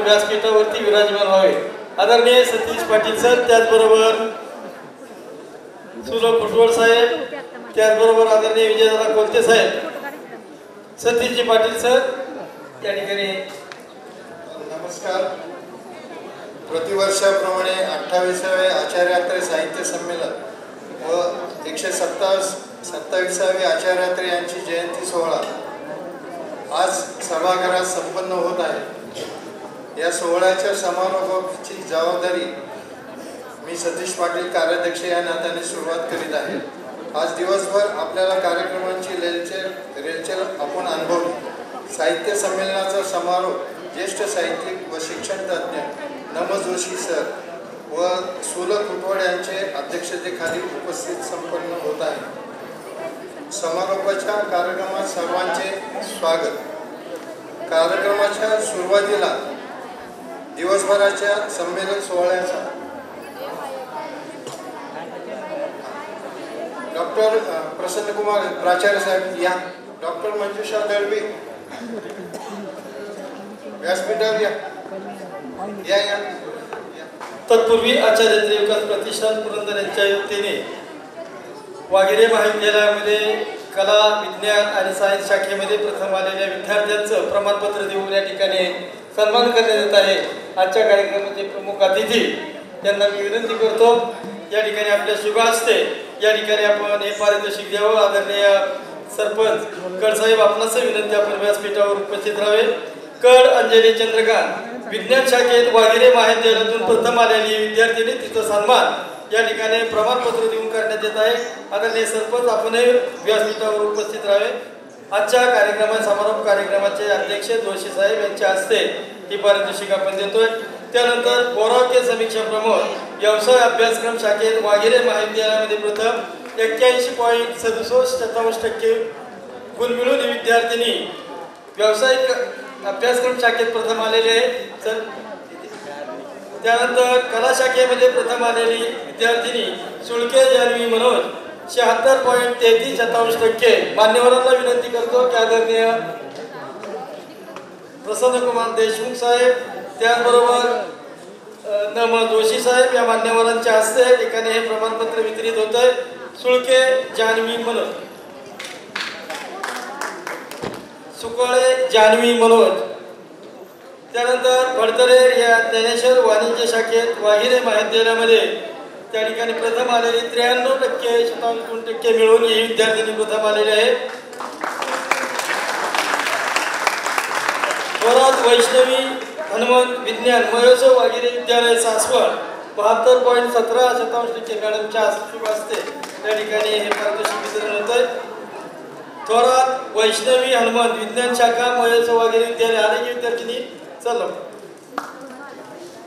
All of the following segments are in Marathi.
व्यासपीठावरती विराजमान व्हावे। आदरणीय सतीश पाटील सर, त्याचबरोबर सुलभ फुटवळ साहेब, त्याचबरोबर आदरणीय विजयदादा कोलते साहेब, सतीशजी पाटील सर या ठिकाणी। नमस्कार। प्रतिवर्षाप्रमाणे 28वे आचार्यात्रे साहित्य संमेलन व 127वी आचार्यात्रे यांची जयंती सोहळा आज सभागृहात संपन्न होत आहे। या सोहळ्याच्या समारोपाची जबाबदारी मी सतीश पाटील कार्याध्यक्ष या नात्याने सुरुवात करीत आहे। आज दिवसभर आपल्याला कार्यक्रमांची रेलचेल आपण अनुभवली। साहित्य संमेलनाचा समारोप ज्येष्ठ साहित्यिक व शिक्षण तज्ज्ञ नम जोशी सर व सुलभ फुटवळ यांचे अध्यक्षतेखाली उपस्थित संपन्न होत आहे। समारोपाच्या कार्यक्रमात सर्वांचे स्वागत। कार्यक्रमाच्या सुरुवातीला दिवसभराच्या संमेलन सोहळ्याचा डॉक्टर प्रसन्न कुमार प्राचार्य साहेब या, डॉक्टर मंजुषा दळवी व्यासपीठावर या। तत्पूर्वी आचार्य विकास प्रतिष्ठान पुरंदर यांच्या वतीने वाघेरे महाविद्यालयामध्ये कला विज्ञान आणि सायन्स शाखेमध्ये प्रथम आलेल्या विद्यार्थ्यांचं प्रमाणपत्र देऊन या ठिकाणी सन्मान करण्यात येत आहे। आजच्या कार्यक्रमाचे प्रमुख अतिथी त्यांना मी विनंती करतो या ठिकाणी आपल्या शुभ हस्ते या ठिकाणी आपण हे पारितोषिक द्यावं। आदरणीय सरपंच कडसाहेब आपणास विनंती आपण व्यासपीठावर उपस्थित राहावे। कड अंजली चंद्रकांत विज्ञान शाखेत वाघेरे महाविद्यालयातून प्रथम आलेली विद्यार्थिनी, तिचा सन्मान या ठिकाणी प्रमाणपत्र देऊन करण्यात येत आहे। आदरणीय सरपंच आपणही व्यासपीठावर उपस्थित राहावे। आजच्या समारोप कार्यक्रमाचे अध्यक्ष जोशी साहेब यांच्या हस्ते ही पारितोषिक आपण देतोय। त्यानंतर बोरावके समीक्षा प्रमुख व्यवसाय अभ्यासक्रम शाखेत वाघेरे महाविद्यालयामध्ये प्रथम 81.67% गुण मिळून विद्यार्थिनी व्यावसायिक अभ्यासक्रम शाखेत प्रथम आलेले आहे। त्यानंतर कला शाखेमध्ये प्रथम आलेली विद्यार्थिनी सुळके जान्हवी मनोज 76.33% मान्यवरांना विनंती करतो की आदरणीय प्रसन्न कुमार देशमुख साहेब, त्याचबरोबर नम जोशी साहेब या मान्यवरांच्या हस्ते या ठिकाणी हे प्रमाणपत्र वितरित होत आहे। सुळके जान्हवी मनोज, सुकळे जान्हवी मनोज, त्यानंतर भडतरे या ज्ञानेश्वर वाणिज्य शाखेत वाघेरे महाविद्यालयामध्ये त्या ठिकाणी प्रथम आलेली 93.57% मिळून ही विद्यार्थिनी प्रथम आलेली आहे। थोरात वैष्णवी हनुमंत विज्ञान महोत्सव वाघेरे विद्यालय सासवड 72.17% मॅडमच्या शुभ हस्ते त्या ठिकाणी हे पारितोषिक वितरण होत आहे। थोरात वैष्णवी हनुमंत विज्ञान शाखा महोत्सव वाघेरे विद्यालय अनेक विद्यार्थिनी चल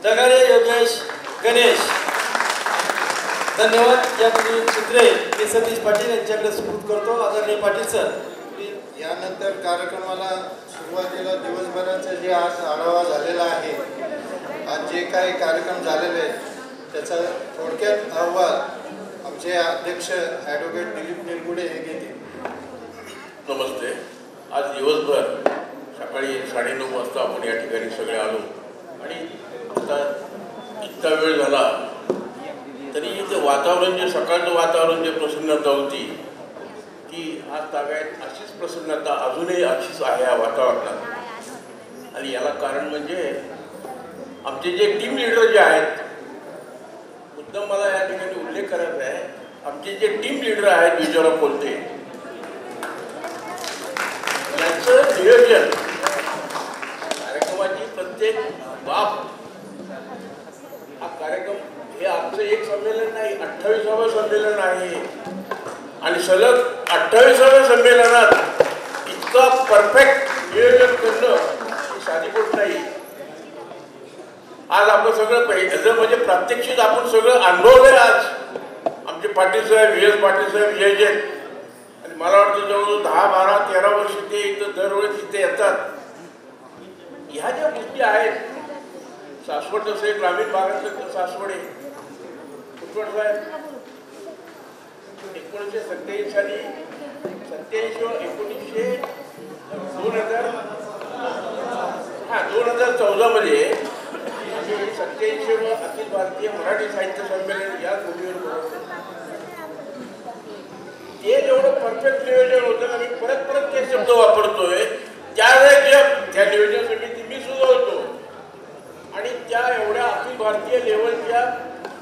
जगाडे योगेश गणेश धन्यवाद। या सूत्रे मी सतीश पाटील यांच्याकडे सुपूर्द करतो। आदरणीय पाटील सर, यानंतर कार्यक्रमाला सुरुवातीला दिवसभराचा जे आज आढावा झालेला आहे, आज जे काही कार्यक्रम झालेले आहेत त्याचा थोडक्यात अहवाल आमचे अध्यक्ष ॲडव्होकेट दिलीप निरगुडे हे घेतील। नमस्ते। आज दिवसभर सकाळी 9:30 वाजता आपण या ठिकाणी सगळे आलो आणि आता इतका वेळ झाला तरी ते वातावरण जे सकाळचं वातावरण जे प्रसन्नता होती ती आज ताब्यात अशीच प्रसन्नता अजूनही अशीच आहे या वातावरणात। आणि याला कारण म्हणजे आमचे जे टीम लीडर जे आहेत, मुद्दाम मला या ठिकाणी उल्लेख करायचा आहे, आमचे जे टीम लीडर आहेत विजयराव कोलते यांचं नियोजन कार्यक्रमाची प्रत्येक बाब हा कार्यक्रम हे आमचं एक संमेलन नाही, 28वे संमेलन आहे आणि सलग 28व्या संमेलनात इतका परफेक्ट नियोजन करणं ही साधी गोष्ट नाही। आज आपण सगळं पहिलं म्हणजे प्रात्यक्षिक आपण सगळं अनुभवलंय। आज आमचे पाटील साहेब व्ही एस पाटील साहेब जयजय आणि मला वाटतं जवळजवळ 10, 12, 13 वर्ष ते इथं दरवेळेस इथे येतात। ह्या ज्या गोष्टी आहेत, सासवड तसे ग्रामीण भागातलं सासवडे फुटवळ साहेब 1987 साली 2014 मध्ये व अखिल भारतीय मराठी साहित्य संमेलन या भूमीवर भरवलं. ते जेवढं परफेक्ट नियोजन होतं ना, मी परत परत ते शब्द वापरतोय. त्यावेळेस त्या नियोजन समिती मी सुचवतो आणि त्या एवढ्या अखिल भारतीय लेवलच्या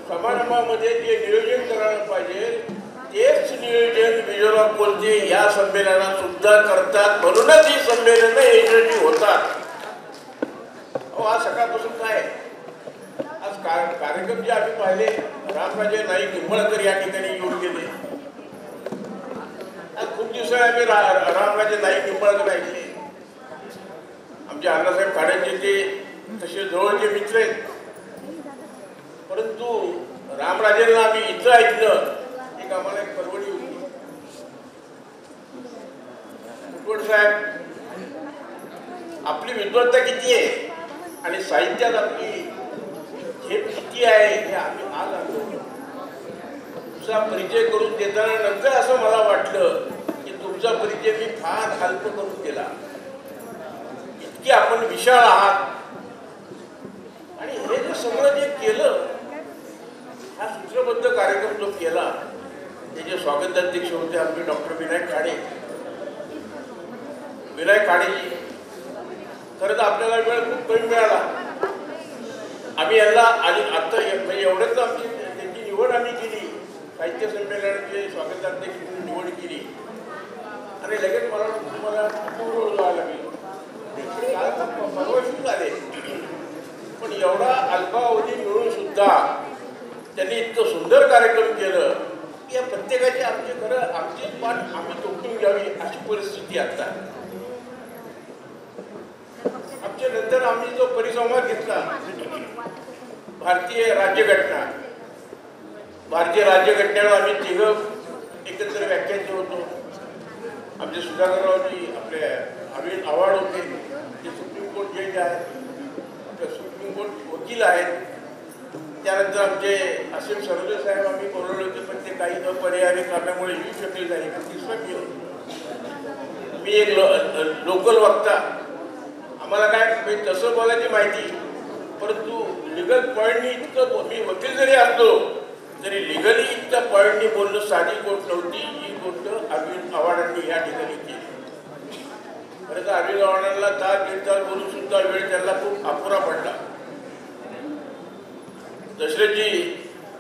समारंभामध्ये जे नियोजन करायला पाहिजे तेच नियोजन विजयराव कोलते या संमेलनात सुद्धा करतात. म्हणूनच ही संमेलनं यशस्वी होतात. आज सकाळपासून काय आज कार्यक्रम जे आम्ही पाहिले, रामराजे नाईक निंबाळकर या ठिकाणी येऊन गेले. आज खूप दिवसांनी आम्ही रामराजे नाईक निंबाळकर ऐकले. आमचे अण्णासाहेब काळेंचे ते तसे जवळचे मित्र आहेत. परंतु रामराजेंना आम्ही इथं ऐकलं एक आम्हाला एक परवडी होती. मुटवड साहेब, आपली विद्वत्ता किती आहे आणि साहित्यात आपली झेप किती आहे हे आम्ही आज आणतो. तुमचा परिचय करून देताना नंतर असं मला वाटलं की तुमचा परिचय मी फार अल्प करून दिला. इतकी आपण विशाळ आहात आणि हे जे सगळं जे केलं, हा सूत्रबद्ध कार्यक्रम जो केला त्याचे स्वागताध्यक्ष होते आमचे डॉक्टर विनायक खाडे. विनायक खाडेजी, खरं तर आपल्याला वेळ खूप कमी मिळाला. आम्ही यांना आधी आत्ता म्हणजे एवढंच आमची त्यांची निवड आम्ही केली, साहित्य संमेलनाचे स्वागताध्यक्ष म्हणून निवड केली आणि लगेच मला तुम्हाला जावं लागेल. परवाशी झाले, पण एवढा अल्पावधी मिळून सुद्धा त्यांनी इतकं सुंदर कार्यक्रम केलं की या प्रत्येकाची आमचे खरं आमचीच पाठ आम्ही तोडून घ्यावी अशी परिस्थिती आता. आमच्या नंतर आम्ही जो परिसंवाद घेतला, भारतीय राज्यघटना, भारतीय राज्यघटनेला आम्ही तिघं एकत्र व्याख्यान होतो. आमचे सुधाकररावजी आपले अमित आव्हाड होते, ते सुप्रीम कोर्ट जज आहेत, आपले सुप्रीम कोर्ट वकील आहेत. त्यानंतर आमचे असीम सरोदे साहेब आम्ही बोलवले होते, पण ते काही अपरिहार्य कारणामुळे येऊ शकले नाही. तिसरं केलं मी एक लोकल वक्ता. आम्हाला काय तसं बोलायची माहिती, परंतु लिगल पॉईंटनी इतकं मी वकील जरी असलो तरी लिगली इतक्या पॉईंटनी बोलणं साधी गोष्ट नव्हती. ही गोष्ट अरविंद आव्हाडांनी या ठिकाणी केली. खरं तर अरविंद आव्हाडांना तास दीड तास बोलून सुद्धा वेळ त्यांना खूप अपुरा पडला. दशरथजी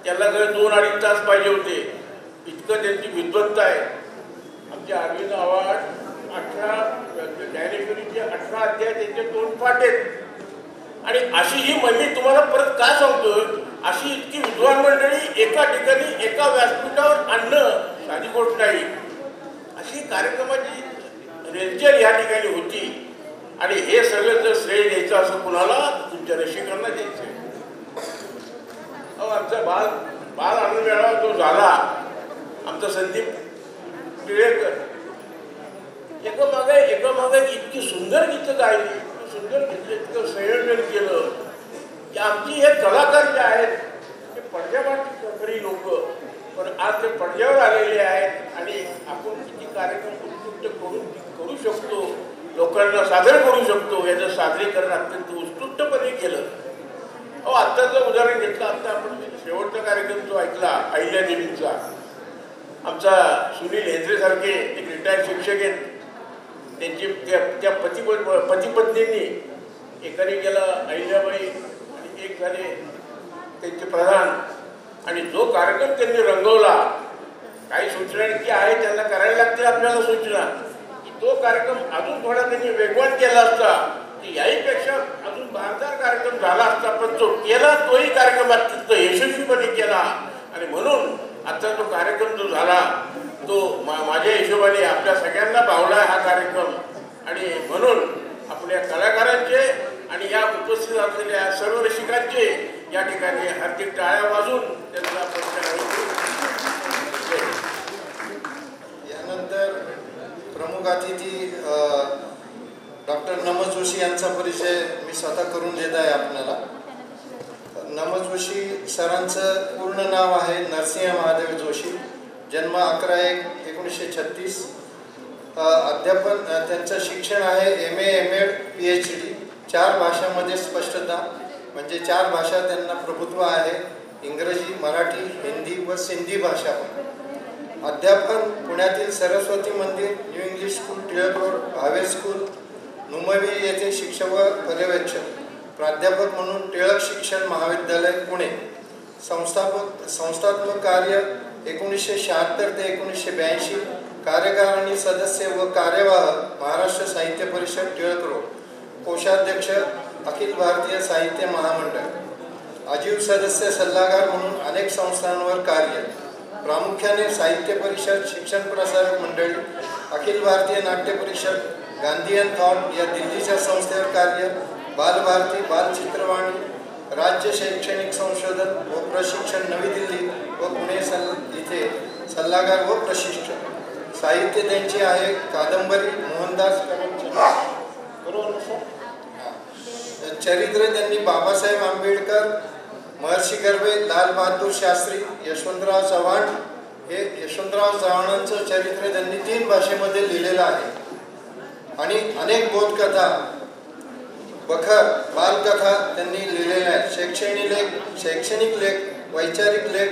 त्यांना जर 2-2.5 तास पाहिजे होते, इतकं त्यांची विद्वत्ता आहे. आमचे अरविंद आव्हाड 18 ज्ञानेश्वरीचे 18 अध्याय त्यांचे तोंडपाठ आहेत. आणि अशी ही मी तुम्हाला परत का सांगतोय, अशी इतकी विद्वान मंडळी एका ठिकाणी एका व्यासपीठावर आणणं साधी गोष्ट नाही. अशी कार्यक्रमाची रेलचेल या ठिकाणी होती. आणि हे सगळं जर श्रेय द्यायचं असं कुणाला, तुमच्या रसिकांना द्यायचं. आमचा बाल आनंद मेळावा जो झाला, आमचा संदीप टिळेकर एकामागे इतकी सुंदर गीतं गायली, सुंदर गीतं इतकं संयोजन केलं की आमची हे कलाकार जे आहेत ते पडद्यामागची खरी लोक, पण आज ते पडद्यावर आलेले आहेत आणि आपण किती कार्यक्रम उत्कृष्ट करू शकतो, लोकांना सादर करू शकतो, याचं सादरीकरण अत्यंत उत्कृष्टपणे केलं. आत्ताचं उदाहरण घेतलं, आत्ता आपण शेवटचा कार्यक्रम जो ऐकला अहिल्यादेवींचा, आमचा सुनील हेंद्रेसारखे एक रिटायर्ड शिक्षक आहेत, त्यांची त्या पती-पत्नींनी एकाने गेला अहिल्याबाई आणि एक झाले त्यांचे प्रधान. आणि जो कार्यक्रम त्यांनी रंगवला, काही सूचना की आहे त्यांना करायला लागतील आपल्याला सूचना, की तो कार्यक्रम अजून थोडा त्यांनी वेगवान केला असता की याहीपेक्षा अजून बारदार कार्यक्रम झाला असता. पण तो केला, तोही कार्यक्रम अत्यंत यशस्वीपणे केला. आणि म्हणून आजचा जो कार्यक्रम जो झाला तो माझ्या हिशोबाने आपल्या सगळ्यांना भावला हा कार्यक्रम. आणि म्हणून आपल्या कलाकारांचे आणि या उपस्थित असलेल्या सर्व रसिकांचे या ठिकाणी हार्दिक टाळ्या वाजून त्यांना यानंतर प्रमुख अतिथी डॉक्टर नमस जोशी यांचा परिचय मी स्वतः करून देत आहे आपल्याला. नमस जोशी सरांचं पूर्ण नाव आहे नरसिंह महादेव जोशी. जन्म 11/1/1936. अध्यापन त्यांचं शिक्षण आहे MA, MAd, PhD 4 भाषांमध्ये स्पष्टता. म्हणजे 4 भाषा त्यांना प्रभुत्व आहे, इंग्रजी, मराठी, हिंदी व सिंधी भाषा. अध्यापन पुण्यातील Saraswati Mandir, New English School, Tilak Road, Bhave School, Numavi येथे शिक्षक व पर्यवेक्षक. प्राध्यापक म्हणून टिळक शिक्षण महाविद्यालय पुणे. संस्थात्मक कार्य 1976 ते 1982. कार्यकारिणी सदस्य व कार्यवाह महाराष्ट्र साहित्य परिषद टिळक रोड. कोषाध्यक्ष अखिल भारतीय साहित्य महामंडळ. आजीव सदस्य सल्लागार म्हणून अनेक संस्थांवर कार्य. प्रामुख्याने साहित्य परिषद, शिक्षण प्रसारक मंडळी, अखिल भारतीय नाट्य परिषद, गांधीयन थॉट या दिल्लीच्या संस्थेवर कार्य. बालभारती, बालचित्रवाणी, राज्य शैक्षणिक संशोधन व प्रशिक्षण नवी दिल्ली व पुणे इथे सल्लागार व प्रशिक्षक. साहित्य त्यांचे आहे कादंबरी, मोहनदास करमचंद, बरोबर सर. चरित्र त्यांनी बाबासाहेब आंबेडकर, महर्षी कर्वे, लाल बहादूर शास्त्री, यशवंतराव चव्हाण. हे यशवंतराव चव्हाणांचं चरित्र त्यांनी 3 भाषेमध्ये लिहिलेलं आहे. आणि अनेक बोधकथा, बखर, बालकथा त्यांनी लिहिलेल्या आहेत. शैक्षणिक लेख, वैचारिक लेख,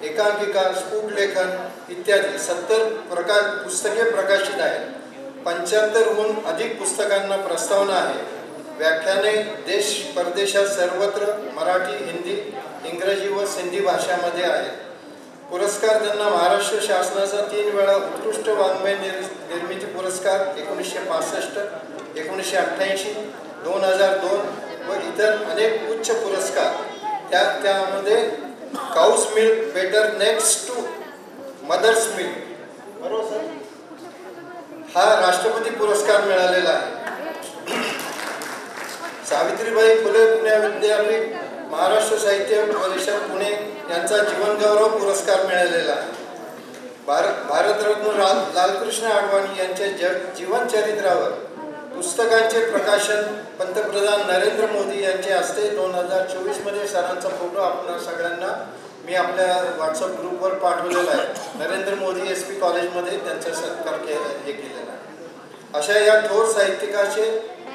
एकांकिका, स्फुट लेखन इत्यादी 70 पुस्तके प्रकाशित आहेत. 75हून अधिक पुस्तकांना प्रस्तावना आहे. व्याख्याने देश परदेशात सर्वत्र मराठी, हिंदी, इंग्रजी व सिंधी भाषांमध्ये आहेत. पुरस्कार त्यांना महाराष्ट्र शासनाचा 3 वेळा उत्कृष्ट वाङ्मय निर्मिती पुरस्कार 1965, 1988, 2002 व इतर अनेक उच्च पुरस्कार. त्यामध्ये cow's milk better next to mother's milk, बरोबर सर, हा राष्ट्रपती पुरस्कार मिळालेला आहे. सावित्रीबाई फुले पुणे विद्यापीठ, महाराष्ट्र साहित्य परिषद पुणे यांचा जीवनगौरव पुरस्कार मिळालेला आहे. भारतरत्न लालकृष्ण अडवाणी यांच्या जीवनचरित्रावर पुस्तकांचे प्रकाशन पंतप्रधान नरेंद्र मोदी यांच्या हस्ते 2024 मध्ये सरांचा फोटो आपल्या सगळ्यांना मी आपल्या व्हॉट्सअप ग्रुपवर पाठवलेला आहे. नरेंद्र मोदी SP कॉलेजमध्ये त्यांचा सत्कार हे केलेला आहे. अशा या थोर साहित्यिकाचे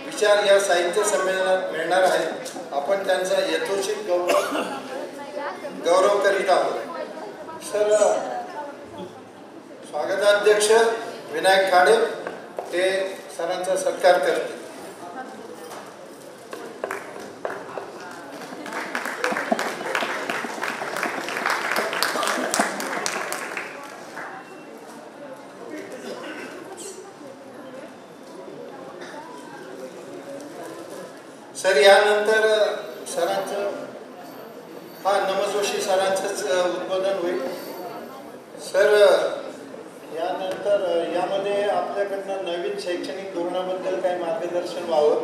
विचार या साहित्य संमेलनात मिळणार आहेत. आपण त्यांचा यथोचित गौरव करीत आहोत. सर, स्वागताध्यक्ष विनायक खाडे ते सरांचा सत्कार करतील. सर, यानंतर सरांचं नम जोशी सरांचंच उद्बोधन होईल. सर, यानंतर यामध्ये आपल्याकडनं नवीन शैक्षणिक धोरणाबद्दल काही मार्गदर्शन व्हावं.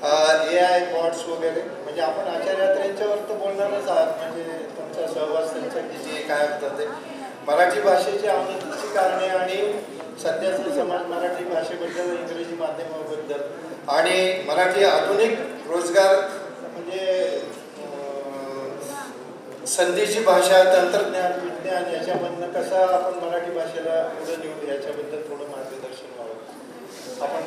AI बॉट्स वगैरे, म्हणजे आपण आचार्यात्र्यांच्यावर तर बोलणारच आहात, म्हणजे तुमचा सहवास त्यांच्या जे काय होतं ते मराठी भाषेची अवनतीची कारणे आणि सध्याचा समाज मराठी भाषेबद्दल, इंग्रजी माध्यमाबद्दल आणि मराठी आधुनिक रोजगार म्हणजे संधीची भाषा, तंत्रज्ञान, विज्ञान याच्यामधनं कसं आपण मराठी भाषेला पुढे नेऊ याच्याबद्दल थोडं मार्गदर्शन व्हावं. आपण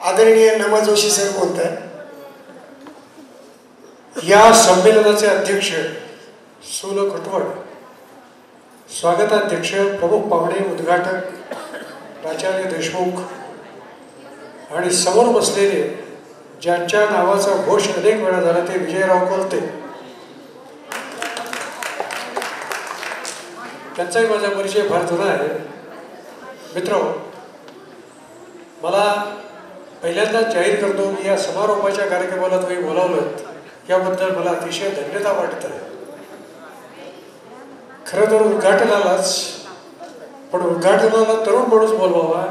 आदरणीय नमा जोशी सर बोलत आहे. या संमेलनाचे अध्यक्ष सोल खटवड, स्वागताध्यक्ष, प्रमुख पाहुणे, उद्घाटक प्राचार्य देशमुख आणि समोर बसलेले ज्यांच्या नावाचा घोष अनेक वेळा झाला ते विजयराव कोलते, त्यांचाही माझा परिचय फार जुना आहे. मित्र, मला पहिल्यांदा जाहीर करतो की या समारोपाच्या कार्यक्रमाला तुम्ही बोलावलं याबद्दल मला अतिशय धन्यता वाटत आहे. खरं तर उद्घाटनालाच, पण उद्घाटनाला तरुण माणूस बोलवावा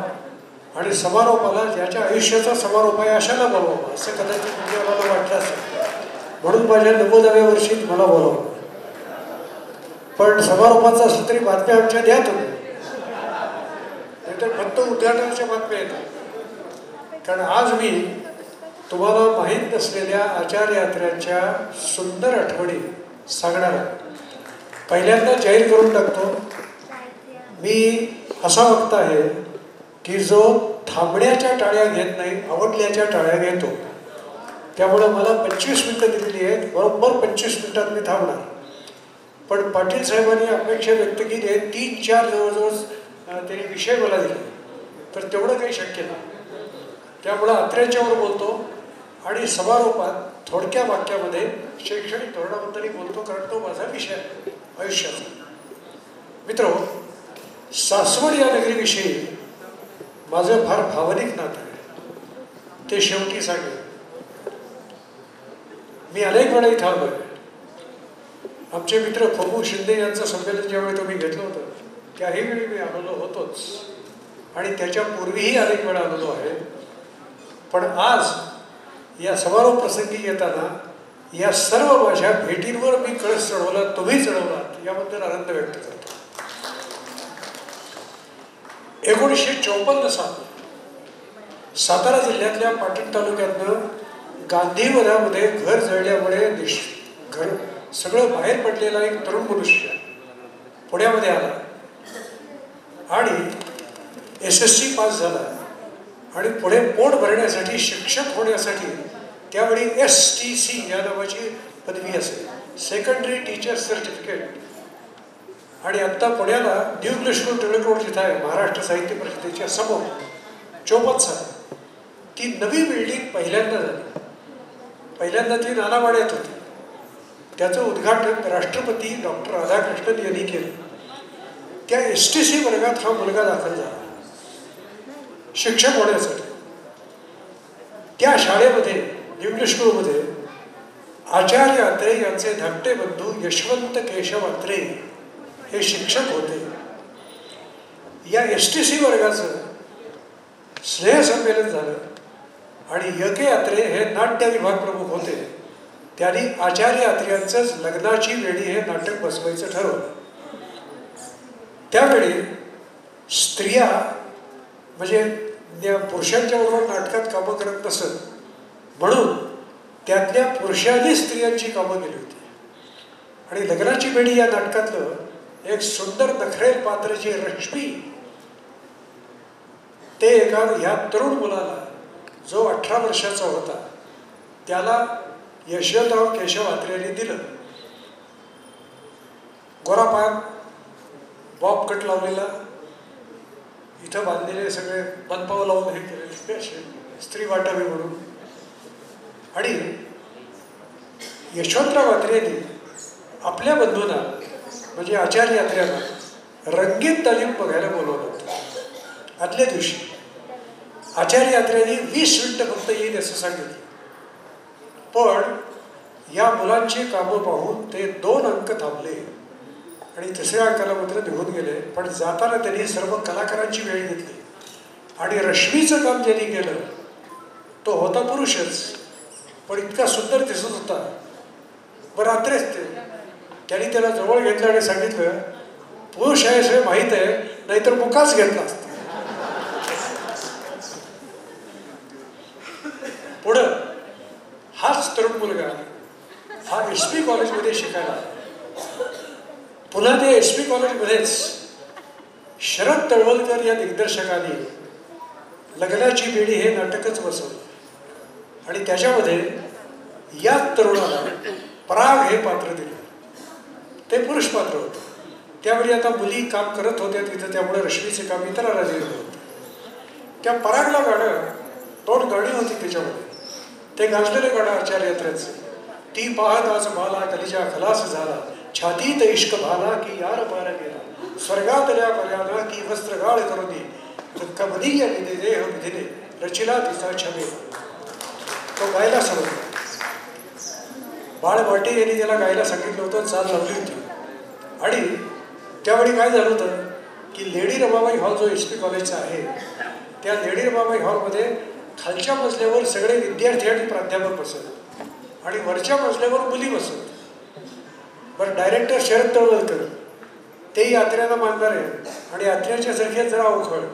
आणि समारोपाला ज्याच्या आयुष्याचा समारोप आहे अशाला बोलवावा असं कदाचित म्हणजे मला वाटलं असेल, म्हणून माझ्या 90व्या वर्षी मला बोलावलं. पण समारोपाचा असलं तरी बातम्या आमच्या द्या तुम्ही, नाहीतर फक्त उद्घाटनाच्या बातम्या येतात. कारण आज मी तुम्हाला माहीत नसलेल्या आचार्यात्र्यांच्या सुंदर आठवणी सांगणार आहे. पहिल्यांदा जाहीर करून टाकतो, मी असा वक्ता आहे की जो थांबण्याच्या टाळ्या घेत नाही, आवडल्याच्या टाळ्या घेतो. त्यामुळं मला 25 मिनटं दिलेली आहेत, बरोबर 25 मिनटात मी थांबणार. पण पाटील साहेबांनी अपेक्षा व्यक्त केली आहे 3-4 जवळजवळ त्यांनी विषय मला दिले, तर तेवढं काही शक्य नाही. त्यामुळं अत्र्यांच्यावर बोलतो आणि समारोपात थोडक्या वाक्यामध्ये शैक्षणिक धोरणाबद्दलही बोलतो, कारण तो माझा विषय आहे आयुष्याचा. मित्रहो, सासवड या नगरीविषयी माझं फार भावनिक नातं आहे, ते शेवटी सांगेन. मी अनेक वेळा इथं आलो आहे. आमचे मित्र खबू शिंदे यांचं संमेलन ज्यावेळी तुम्ही घेतलं होतं त्याही वेळी मी आलेलो होतोच आणि त्याच्यापूर्वीही अनेक वेळा आलेलो आहे. पण आज या समारोह प्रसंगी येताना या सर्व माझ्या भेटींवर मी कळस चढवला, तुम्ही चढवलात, याबद्दल आनंद व्यक्त करतो. 1954 साली सातारा जिल्ह्यातल्या पाटण तालुक्यातनं गांधीवनामध्ये घर जळल्यामुळे घर सगळं बाहेर पडलेला एक तरुण मनुष्य पुण्यामध्ये आला आणि SSC पास झाला आणि पुढे पोट भरण्यासाठी, शिक्षक होण्यासाठी त्यावेळी STC या नावाची पदवी असेल, सेकंडरी टीचर सर्टिफिकेट. आणि आत्ता पुण्याला new English School Tilak road जिथं आहे महाराष्ट्र साहित्य परिषदेच्या समोर 54 साली ती नवी बिल्डिंग पहिल्यांदा झाली. पहिल्यांदा ती नानावाड्यात होती. त्याचं उद्घाटन राष्ट्रपती डॉक्टर राधाकृष्णन यांनी केलं. त्या STC वर्गात हा मुलगा दाखल झाला शिक्षक होण्यासाठी. त्या शाळेमध्ये न्यू इंग्लिश स्कूलमध्ये आचार्य अत्रे यांचे धाकटे बंधू यशवंत केशव अत्रे हे शिक्षक होते. या STC वर्गाचं स्नेहसंमेलन झालं आणि YK अत्रे हे नाट्य विभाग प्रमुख होते. त्यांनी आचार्य अत्र्यांचंच लग्नाची वेळी हे नाटक बसवायचं ठरवलं. त्यावेळी स्त्रिया म्हणजे पुरुषांच्या बरोबर नाटकात कामं करत नसत, म्हणून त्यातल्या पुरुषांनी स्त्रियांची कामं केली होती. आणि लग्नाची वेळी या नाटकातलं एक सुंदर नखरेल पात्र जे रश्मी, ते एका ह्या तरुण मुलाला जो 18 वर्षाचा होता त्याला यशवंतराव केशव अत्रेंनी दिलं. गोरापान, बॉब कट लावलेला, इथं बांधलेले सगळे बनपाव लावून हे केलेले स्त्री वाटावी म्हणून. आणि यशवंतराव अत्रेंनी आपल्या बंधूंना म्हणजे आचार्य अत्र्यांना रंगीत तालीम बघायला बोलवलं होतं. आदल्या दिवशी आचार्य अत्रेंनी 20 मिनिटं फक्त येईल असं सांगितलं. पण या मुलांची कामं पाहून ते 2 अंक थांबले आणि 3ऱ्या अंकाला मात्र निघून गेले. पण जाताना त्यांनी सर्व कलाकारांची वेळ घेतली आणि रश्मीचं काम ज्यांनी केलं तो होता पुरुषच, पण इतका सुंदर दिसत होता. बरं अत्रेच त्यांनी त्याला जवळ घेतलं आणि सांगितलं, पुरुष आहे हे माहीत आहे, नाहीतर मुकाच घेतला असता. पुढं हाच तरुण मुलगा हा SP कॉलेजमध्ये शिकायला. पुन्हा ते SP कॉलेजमध्येच शरद तळवलकर या दिग्दर्शकाने लग्नाची बेडी हे नाटकच बसवलं आणि त्याच्यामध्ये या तरुणाला पराग हे पात्र दिलं. ते पुरुष पात्र होतं. त्यावेळी आता मुली काम करत होत्या तिथं, त्यामुळे रश्मीचे काम इतरांना दिलं होतं. त्या परागला गाणं 2 गाणी होती त्याच्यामध्ये. ते गाजलेलं गाणं आचार्य अत्रेंचं, ती पाहत आज मला कलिजा खलास झाला, छातीत इश्क भाला की यार पार गेला, स्वर्गातल्या पर्याला की वस्त्रगाळ करून कमनीय विधे देह विधिने रचिला तिचा छबे. तो गायला सांगितलं. बाळ वाटे यांनी त्याला गायला सांगितलं होतं, चाल लावली होती. आणि त्यावेळी काय झालं होतं की लेडी रमाबाई हॉल जो SP कॉलेजचा आहे त्या लेडी रमाबाई हॉलमध्ये खालच्या मजल्यावर सगळे विद्यार्थी आणि प्राध्यापक बसत आणि वरच्या मजल्यावर मुली बसत. बरं, डायरेक्टर शरद तळवलकर तेही यात्रेला मानणार आहे आणि यात्रेच्या सारख्या जरा अवघड.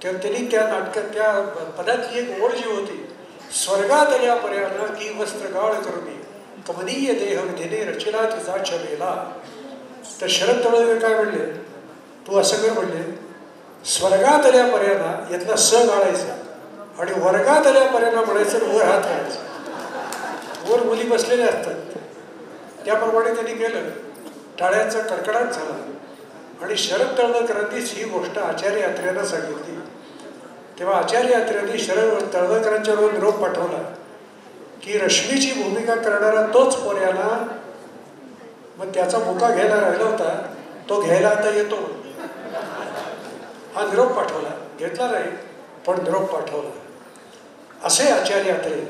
तर त्यांनी त्या नाटकात त्या पदातली एक ओढ जी होती, स्वर्गात आल्या पर्याला की वस्त्रगाळ करून कमनीय देह विधीने रचिला तिचा छबेला. तर शरद तळवलकर काय म्हणले, तू असं कर म्हणले, स्वर्गात आल्या पर्याला यातला स गाळायचा आणि वर्गात आल्या पर्याला म्हणायचं वर हात घालायचा. वर मुली बसलेल्या असतात. त्याप्रमाणे त्यांनी केलं. टाळ्यांचा कडकडाट झाला आणि शरद तळवलकरांनीच ही गोष्ट आचार्य अत्र्यांना सांगितली. तेव्हा आचार्य अत्र्यांनी शरद तळवलकरांच्यावर निरोप पाठवला की रश्मीची भूमिका करणारा तोच पोऱ्याला, मग त्याचा मुका घ्यायला राहिला होता, तो घ्यायला आता येतो. हा निरोप पाठवला, घेतला नाही पण निरोप पाठवला. असे आचार्य अत्रे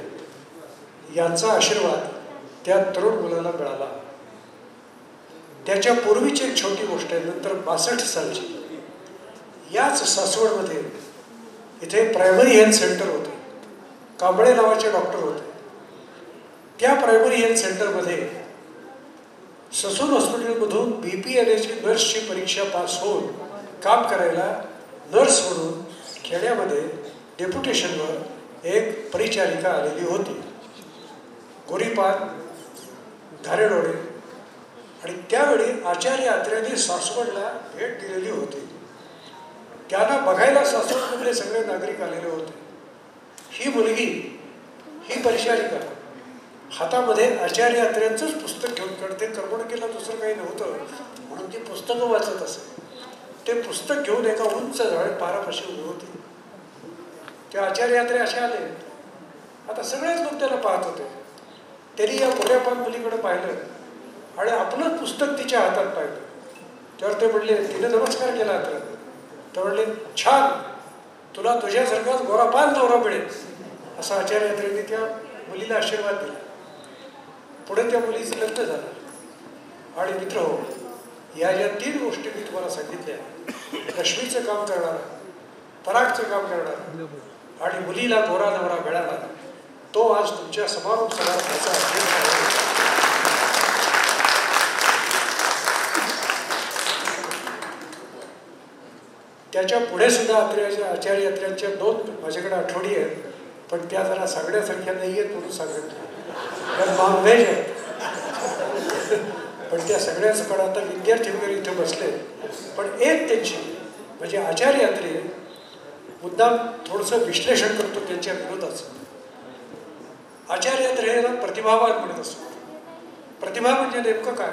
यांचा आशीर्वाद त्या तरुण मुलाला मिळाला. त्याच्या पूर्वीची एक छोटी गोष्ट आहे. नंतर 62 सालची याच सासवडमध्ये इथे प्रायमरी हेल्थ सेंटर होते. कांबळे नावाचे डॉक्टर होते. त्या प्रायमरी हेल्थ सेंटरमध्ये ससून हॉस्पिटलमधून BPLAची नर्सची परीक्षा पास होऊन काम करायला नर्स म्हणून खेड्यामध्ये डेप्युटेशनवर एक परिचारिका आलेली होती. गोरीपान, धारेडोळे. आणि त्यावेळी आचार्य अत्र्यांनी सासवडला भेट दिलेली होती. त्यांना बघायला सासवडमधले सगळे नागरिक आलेले होते. ही मुलगी, ही परिचारिका हातामध्ये आचार्य अत्र्यांचंच पुस्तक घेऊन, कारण ते करमणुकीला दुसरं काही नव्हतं म्हणून ती पुस्तकं वाचत असे. ते पुस्तक घेऊन एका उंच पारापाशी उभी होती. ते आचार्य अत्रे असे आले. आता सगळेच लोक त्याला पाहत होते. त्यांनी या गोऱ्यापान मुलीकडे पाहिलं आणि आपलंच पुस्तक तिच्या हातात पाहिलं. त्यावर ते म्हणले, तिने नमस्कार केला अत्रे. ते म्हणले, छान, तुला तुझ्यासारखाच गोरापान नवरा मिळेल, असा आचार्य अत्रेंनी त्या मुलीला आशीर्वाद दिला. पुढे त्या मुलीचं लग्न झालं. आणि मित्र हो, या ज्या 3 गोष्टी मी तुम्हाला सांगितल्या, रश्मीचं काम करणारा, परागचं काम करणारा आणि मुलीला गोरा नवरा मिळाला, तो आज तुमच्या समारोप समारंभाचा त्याच्या पुढे सुद्धा आचार्य अत्र्यांच्या 2 माझ्याकडे आठवडी आहेत, पण त्या जरा सांगण्यासारख्या नाही आहेत म्हणून सांगितलं. कारण नॉनव्हेज आहेत. पण त्या सगळ्याच आता विद्यार्थी वगैरे इथे बसले. पण एक त्यांची म्हणजे आचार्य अत्रे मुद्दाम थोडंसं विश्लेषण करतो त्यांच्या विरोधाचं. आचार्य अत्रे यांना प्रतिभावान म्हणत असतो. प्रतिभा म्हणजे नेमकं काय?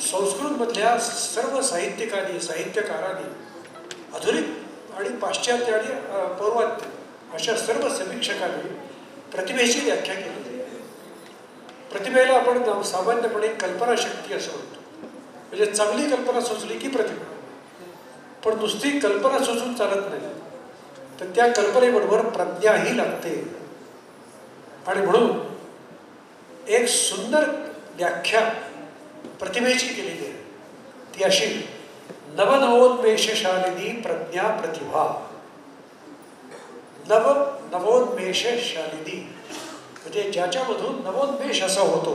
संस्कृतमधल्या सर्व साहित्यिकांनी, साहित्यकारांनी, आधुनिक आणि पाश्चात्य आणि पौर्वात्य अशा सर्व समीक्षकांनी प्रतिभेची व्याख्या केली. प्रतिभेला आपण सामान्यपणे कल्पनाशक्ती असं म्हणतो. म्हणजे चांगली कल्पना सुचली की प्रतिभा. पण नुसती कल्पना सुचून चालत नाही, तर त्या कल्पनेबरोबर प्रज्ञाही लागते. आणि म्हणून एक सुंदर व्याख्या प्रतिभेची केलेली आहे. ती अशी, नवनवोन्मेषशालिनी प्रज्ञा प्रतिभा. नवोन्मेषशालिनी म्हणजे ज्याच्यामधून नवोन्मेष असा होतो,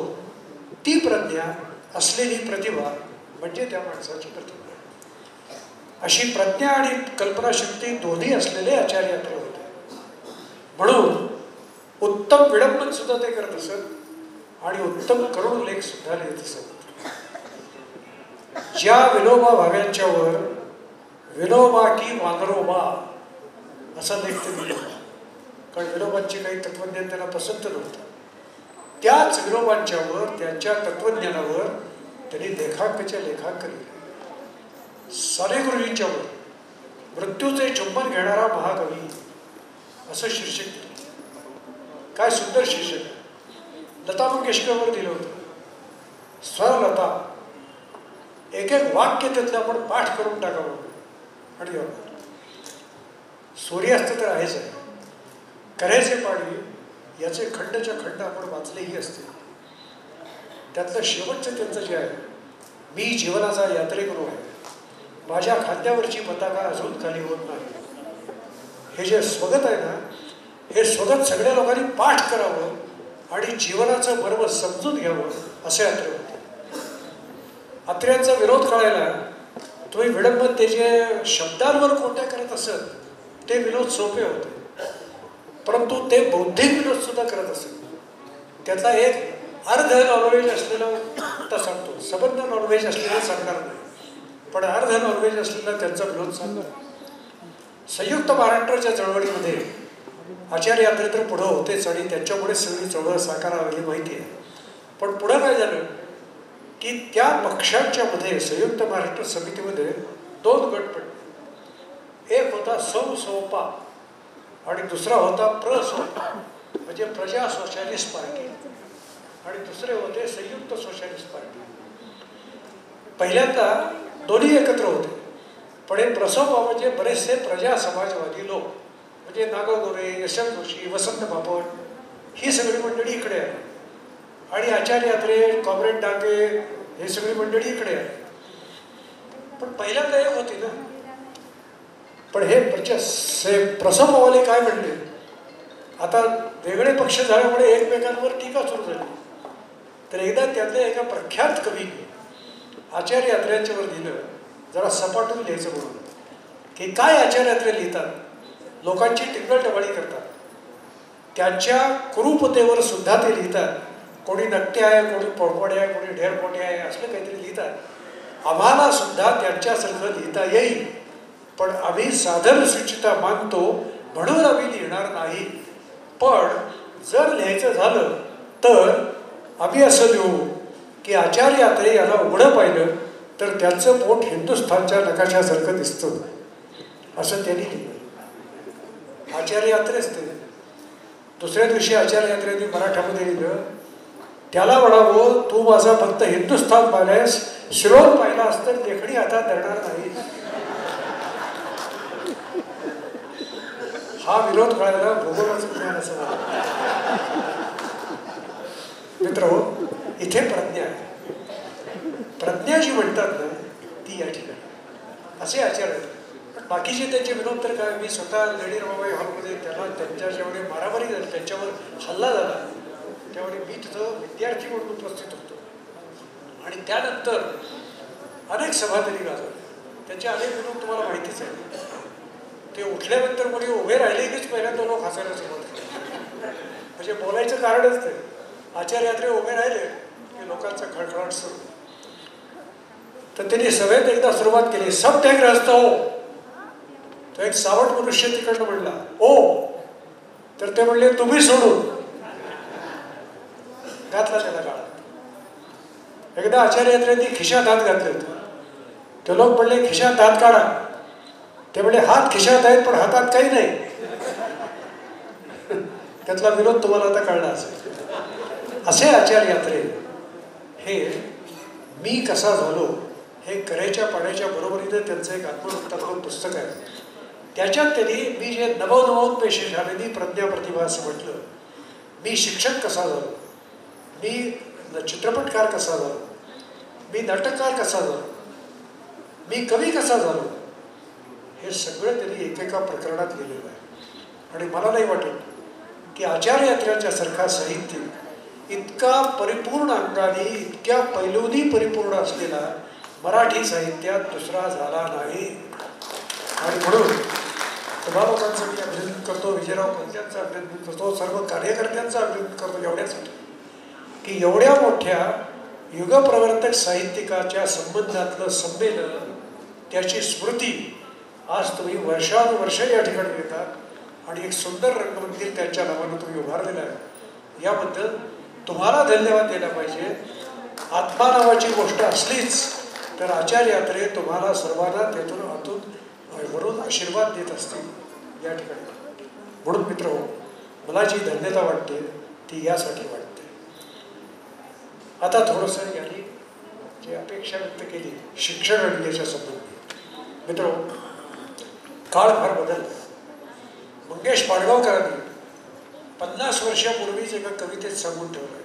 ती प्रज्ञा असलेली प्रतिभा म्हणजे त्या माणसाची प्रतिभा. अशी प्रज्ञा आणि कल्पनाशक्ती दोन्ही असलेले आचार्य अत्रे होते. म्हणून उत्तम विडंबन सुद्धा ते करत असत आणि उत्तम करुण लेख सुद्धा लिहित असत. ज्या विनोबा भाव्यांच्यावर विनोबा की वानरोबा असा लेख ते लिहिला. कारण विनोबांचे काही तत्वज्ञान त्यांना पसंत नव्हतं. त्याच विनोबांच्यावर, त्यांच्या तत्वज्ञानावर त्यांनी लेखांकच्या लेखांक लिहिले. साने गुरुजींच्यावर मृत्यूचे चुंबन घेणारा महाकवी असं शीर्षक दिलं. काय सुंदर शीर्षक. लता मंगेशकरवर दिलं होतं. स्वरलता. एक एक वाक्य त्यातलं आपण पाठ करून टाकावं. आणि सूर्यास्त तर आहेच आहे. कऱ्याचे पाणी याचे खंडच्या खंड आपण वाचलेही असते. त्यातलं शेवटचं त्यांचं जे आहे, मी जीवनाचा यात्रेकरू आहे, माझ्या खांद्यावरची पताका अजून खाली होत नाही. हे जे स्वगत आहे ना, हे स्वगत सगळ्या लोकांनी पाठ करावं आणि जीवनाचं मर्म समजून घ्यावं असे अत्रे होते. अत्र्यांचा विरोध करायला तुम्ही विडंबन ते जे शब्दांवर कोणत्या करत असत ते विनोद सोपे होते, परंतु ते बौद्धिक विनोद सुद्धा करत असत. त्यातला एक अर्ध नॉनव्हेज असलेला आता सांगतो. सबंध नॉनव्हेज असलेला सांगणार नाही, पण अर्ध नॉनव्हेज असलेला त्यांचा विनोद सांगणार. संयुक्त महाराष्ट्राच्या चळवळीमध्ये आचार्य यात्रे तर पुढं होतेच आणि त्यांच्यामुळे सगळी चौघं साकार आलेली माहिती आहे. पण पुढं काय झालं की त्या पक्षांच्या मध्ये संयुक्त महाराष्ट्र समितीमध्ये 2 गट पडले. एक होता सौसोपा आणि दुसरा होता प्रसोपा, म्हणजे प्रजा सोशलिस्ट पार्टी, आणि दुसरे होते संयुक्त सोशलिस्ट पार्टी. पहिल्यांदा दोन्ही एकत्र होते, पण हे प्रसोपा म्हणजे बरेचसे प्रजा समाजवादी लोक, म्हणजे नागो गोरे, यशवंत जोशी, वसंत बापट, ही सगळी मंडळी इकडे आहे, आणि आचार्य यात्रे, कॉम्रेड डांगे, हे सगळी मंडळी इकडे आहे. पण पहिल्यांदा एक होती ना. पण हे प्रसोपावाले काय म्हणले, आता वेगळे पक्ष झाल्यामुळे एकमेकांवर टीका सुरू झाली. तर एकदा त्यातल्या एका प्रख्यात कवीने आचार्य यात्रेच्यावर लिहिलं, जरा सपाटून लिहायचं म्हणून, की काय आचार्य यात्रे लिहितात, लोकांची टिंगलटवाळी करतात, त्यांच्या कुरूपतेवर सुद्धा ते लिहितात. कोणी नक्की आहे, कोणी पोळपोडे आहे, कोणी ढेरपोटे आहे, असलं काहीतरी लिहितात. आम्हाला सुद्धा त्यांच्यासारखं लिहिता येईल, पण आम्ही साधन सुचिता मानतो म्हणून आम्ही लिहिणार नाही. पण जर लिहायचं झालं तर आम्ही असं लिहू की आचार्य यात्रे याला उघडं पाहिलं तर त्यांचं पोट हिंदुस्थानच्या नकाशासारखं दिसतं, असं त्यांनी लिहिलं. आचार्य यात्रेच ते. दुसऱ्या दिवशी आचार्य यात्रेने मराठामध्ये लिहिलं, त्याला म्हणावं तू माझा फक्त हिंदुस्थान पाहिल्यास, शिरोळ पाहिला असतं लेखणी आता धरणार नाही. हा विरोध कळायला भूगोलाचं ज्ञान असं. मित्र, इथे प्रज्ञा आहे. प्रज्ञा जी म्हणतात ना ती या ठिकाणी असे आचार्य. पण बाकीचे त्यांचे विनोद तर काय, मी स्वतः लेडी रमाबाई हॉलमध्ये त्यांच्या जेवढे मारामारी झाली, त्यांच्यावर हल्ला झाला, त्यावेळी मी तिथं विद्यार्थी म्हणून उपस्थित होतो. आणि त्यानंतर अनेक सभा त्यांनी गाजवल्या. त्यांचे अनेक विनोद तुम्हाला माहितीच आहे. ते उठल्यानंतर कोणी उभे राहिले कीच पहिल्यांदा लोक हसायला सुरुवात केली. म्हणजे बोलायचं कारणच ते. आचार्य यात्रे उभे राहिले की लोकांचा खळखळाट सुरू. तर त्यांनी सभेत एकदा सुरुवात केली, सब ते ग्रस्त हो. तो एक सावट मनुष्य तिकडनं म्हणला ओ, तर ते म्हणले तुम्ही सोडून. घातला त्याला काळात. एकदा आचार्य यात्रेने खिशात हात घातले होते. ते लोक म्हणले खिशात हात काढा. ते म्हणजे हात खिशात आहेत पण हातात काही नाही. त्यातला विरोध तुम्हाला आता कळला असेल. असे आचार्य यात्रे हे मी कसा झालो हे करेच्या पाण्याच्या बरोबरीने त्यांचं एक आत्मवृत्तात्मक पुस्तक आहे. त्याच्यात त्यांनी मी जे नवनवोद पेशे झालेली प्रज्ञा प्रतिभा असं म्हटलं. मी शिक्षक कसा झालो, मी चित्रपटकार कसा झालो, मी नाटककार कसा झालो, मी कवी कसा झालो, हे सगळं त्यांनी एकेका प्रकरणात लिहिलेलं आहे. आणि मला नाही वाटत की आचार्य यात्रेच्या सारखा साहित्य इतका परिपूर्ण अंगाने, इतक्या पैलूनी परिपूर्ण असलेला मराठी साहित्यात दुसरा झाला नाही. आणि म्हणून सभा लोकांचं मी अभिनंदन करतो, विजयराव पंत्यांचं अभिनंदन करतो, सर्व कार्यकर्त्यांचं अभिनंदन करतो एवढ्यासाठी की एवढ्या मोठ्या युगप्रवर्तक साहित्यिकाच्या संबंधातलं संमेलन, त्याची स्मृती आज तुम्ही वर्षानुवर्ष या ठिकाणी येतात आणि एक सुंदर रंगमंदिर त्यांच्या नावानं तुम्ही उभारलेलं आहे. याबद्दल तुम्हाला धन्यवाद द्यायला पाहिजे. आत्मा नावाची गोष्ट असलीच तर आचार्य यात्रे तुम्हाला सर्वांना त्यातून आतून वरून आशीर्वाद देत असतील या ठिकाणी. म्हणून मित्र, मला जी धन्यता वाटते ती यासाठी वाटते. आता थोडंसं यांनी जी अपेक्षा व्यक्त केली शिक्षण आणि याच्या संबंधी. मित्र, काळ फार बदलला. मंगेश पाडगावकरांनी 50 वर्षापूर्वीच एका कवितेत सांगून ठेवलं,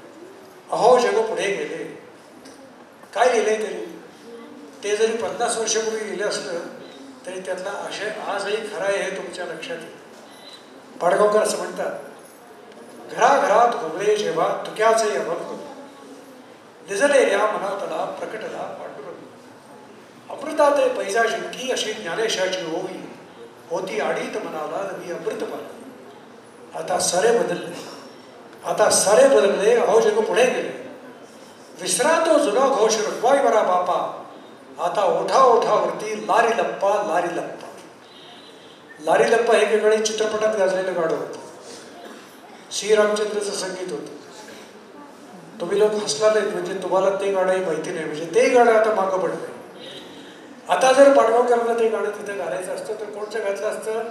अहो जग पुढे गेले. काय लिहिलंय तरी ते जरी 50 वर्षापूर्वी लिहिलं असलं तरी त्यातला आशय आजही खरा आहे हे तुमच्या लक्षात येईल. पाडगावकर असं म्हणतात, घराघरात घुमले जेव्हा तुक्याचे अभंग, निजलेल्या मनातला प्रकटला पांडुरंग. अमृताते पैजा जिंकी अशी ज्ञानेशाची ओवी, होती आडीत मनाला नवी अमृत पाला. आता सारे बदलले, आता सारे बदलले, अहो जग पुढे गेले. विसरा तो जुना घोष रुक्वाई बरा बापा, आता ओठा ओठावरती लारी लप्पा लारी लप्पा. लारी लप्पा हे वेगळे चित्रपटात गाजलेलं गाणं होतं. श्रीरामचंद्रचं संगीत होतं. तुम्ही लोक हसला नाहीत, म्हणजे तुम्हाला ते गाणंही माहिती नाही, म्हणजे ते गाणं आता मागं पडलंय. आता जर पाडगावकरांना ते गाणं तिथं घालायचं असतं तर कोणचं घातलं असतं?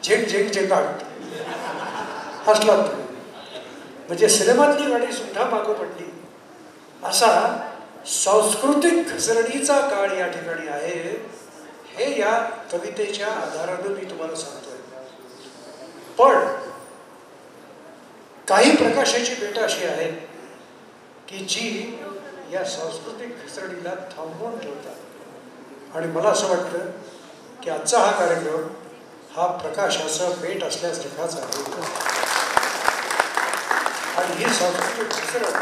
झेक झेक झेकाट. हसलात तुम्ही. म्हणजे सिनेमातली गाणी सुद्धा मागं पडली. असा सांस्कृतिक घसरणीचा काळ या ठिकाणी आहे, हे या कवितेच्या आधारानं मी तुम्हाला सांगतोय. पण काही प्रकाशाची भेट अशी आहे की जी या सांस्कृतिक घसरणीला थांबवून ठेवतात. आणि मला असं वाटतं की आजचा हा कार्यक्रम हा प्रकाशाचा भेट असल्यासारखाच आहे. आणि ही सांस्कृतिक घसरण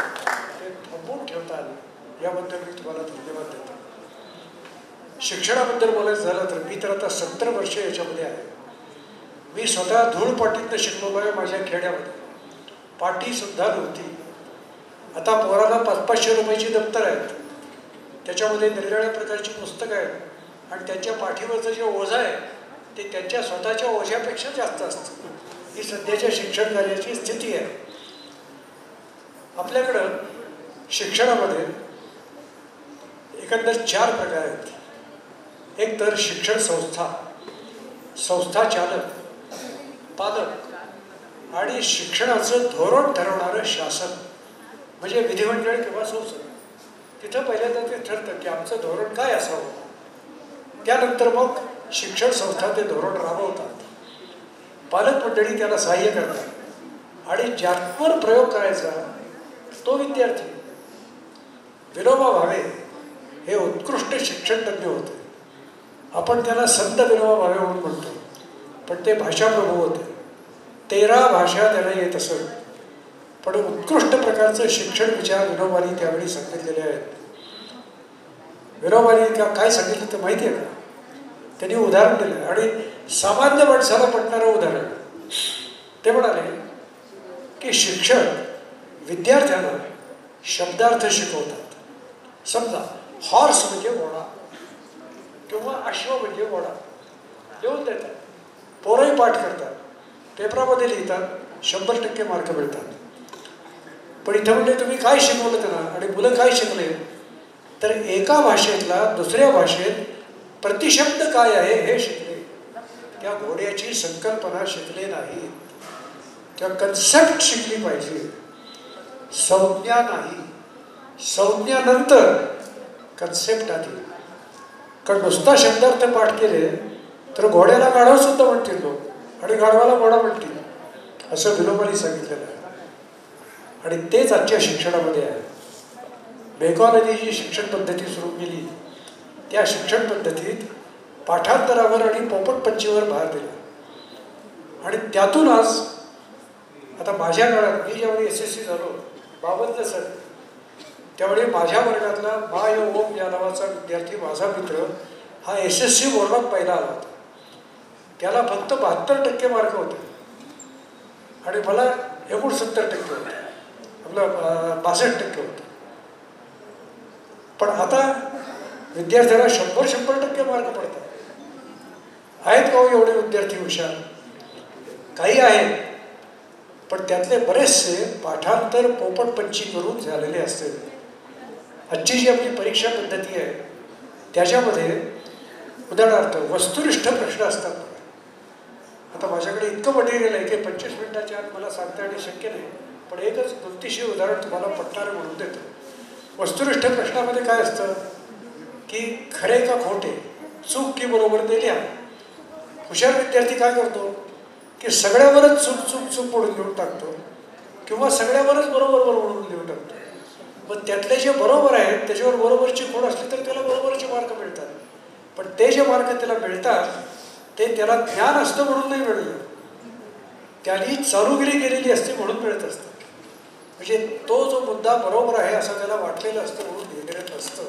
ते थांबवून ठेवता आली, याबद्दल मी तुम्हाला धन्यवाद देतो. शिक्षणाबद्दल बोलायचं झालं तर मी तर आता 70 वर्ष याच्यामध्ये आहे. मी स्वतः धूळपाटीतनं शिकलेलो आहे. माझ्या खेड्यामध्ये पाटीसुद्धा नव्हती. आता पोराला 500-500 रुपयाची दप्तर आहेत, त्याच्यामध्ये निरनिराळ्या प्रकारची पुस्तकं आहेत आणि त्यांच्या पाठीवरचं जे ओझं आहे ते त्यांच्या स्वतःच्या ओझ्यापेक्षा जास्त असतं. ही सध्याच्या शिक्षण कार्याची स्थिती आहे. आपल्याकडं शिक्षणामध्ये एकंदर 4 प्रकार आहेत. एक तर शिक्षण संस्था, संस्था चालक, पालक आणि शिक्षणाचं धोरण ठरवणारं शासन, म्हणजे विधिमंडळ किंवा संसद. तिथं पहिल्यांदा ते ठरतं की आमचं धोरण काय असावं. त्यानंतर मग शिक्षण संस्था ते धोरण राबवतात. पालक मंडळी त्याला सहाय्य करतात आणि ज्यावर प्रयोग करायचा तो विद्यार्थी. विनोबा भावे हे उत्कृष्ट शिक्षण तज्ञ होते. आपण त्याला संत विनोबा भावे म्हणून म्हणतो, पण ते भाषाप्रभू होते. 13 भाषा त्यांना येत असत. पण उत्कृष्ट प्रकारचं शिक्षण विचार विनोबांनी त्यावेळी सांगितलेले आहेत. विनोबांनी काय सांगितलं तर माहिती आहे का? त्यांनी उदाहरण दिलं आणि सामान्य माणसाला पटणारं उदाहरण. ते म्हणाले की शिक्षक विद्यार्थ्यांना शब्दार्थ शिकवतात. समजा हॉर्स म्हणजे घोडा किंवा अश्व म्हणजे घोडा लिहून देतात. पोरंही पाठ करतात, पेपरामध्ये लिहितात, 100% मार्क मिळतात. पण इथं म्हणजे तुम्ही काय शिकवलं त्यांना आणि मुलं काय शिकले तर एका भाषेतला दुसऱ्या भाषेत प्रतिशब्द काय आहे हे शिकले. त्या घोड्याची संकल्पना शिकले नाही, त्या कन्सेप्ट शिकली पाहिजे. संज्ञा नाही, संज्ञानंतर कन्सेप्ट आली. कारण नुसता शब्दार्थ पाठ केले तर घोड्याला गाढव सुद्धा म्हणतील लोक आणि गाढवाला घोडा म्हणतील, असं विनोबांनी सांगितलेलं आहे. आणि तेच आजच्या शिक्षणामध्ये आहे. बेकॉननी जी शिक्षण पद्धती सुरू केली त्या शिक्षण पद्धतीत पाठांतरावर आणि पोपटपंचीवर भर दिला. आणि त्यातून आज आता माझ्या काळात मी ज्यावेळी SSC झालो 52 साली, त्यावेळी माझ्या वर्गातला माय ओम या नावाचा विद्यार्थी माझा मित्र हा SSC बोर्डात पहिला आला होता. त्याला फक्त 72% मार्क होते आणि मला 69% होते, आपलं 62% होतं. पण आता विद्यार्थ्याला 100% मार्क पडतात. आहेत का हो एवढे विद्यार्थी हुशार? काही आहेत, पण त्यातले बरेचसे पाठांतर पोपटपंची करून झालेले असते. आजची जी आपली परीक्षा पद्धती आहे त्याच्यामध्ये उदाहरणार्थ वस्तुनिष्ठ प्रश्न असतात. आता माझ्याकडे इतकं मटेरियल आहे की 25 मिनिटाच्या आत मला सांगता येणे शक्य नाही, पण एकच 2-300 उदाहरण तुम्हाला पटणारं म्हणून देतो. वस्तुनिष्ठ प्रश्नामध्ये काय असतं की खरे का खोटे, चूक की बरोबर ते लिहा. हुशार विद्यार्थी काय करतो की सगळ्यावरच चूक चूक चूक म्हणून लिहून टाकतो किंवा सगळ्यावरच बरोबर बरोबर म्हणून लिहून टाकतो. पण त्यातले जे बरोबर आहेत त्याच्यावर बरोबरची खोड असली तर त्याला बरोबरचे मार्क मिळतात. पण ते जे मार्क त्याला मिळतात ते त्याला ज्ञान असतं म्हणून नाही मिळलं, त्यांनी चालूगिरी केलेली असते म्हणून मिळत असतं. म्हणजे तो जो मुद्दा बरोबर आहे असं त्याला वाटलेलं असतं म्हणून लिहिलेलं असतं.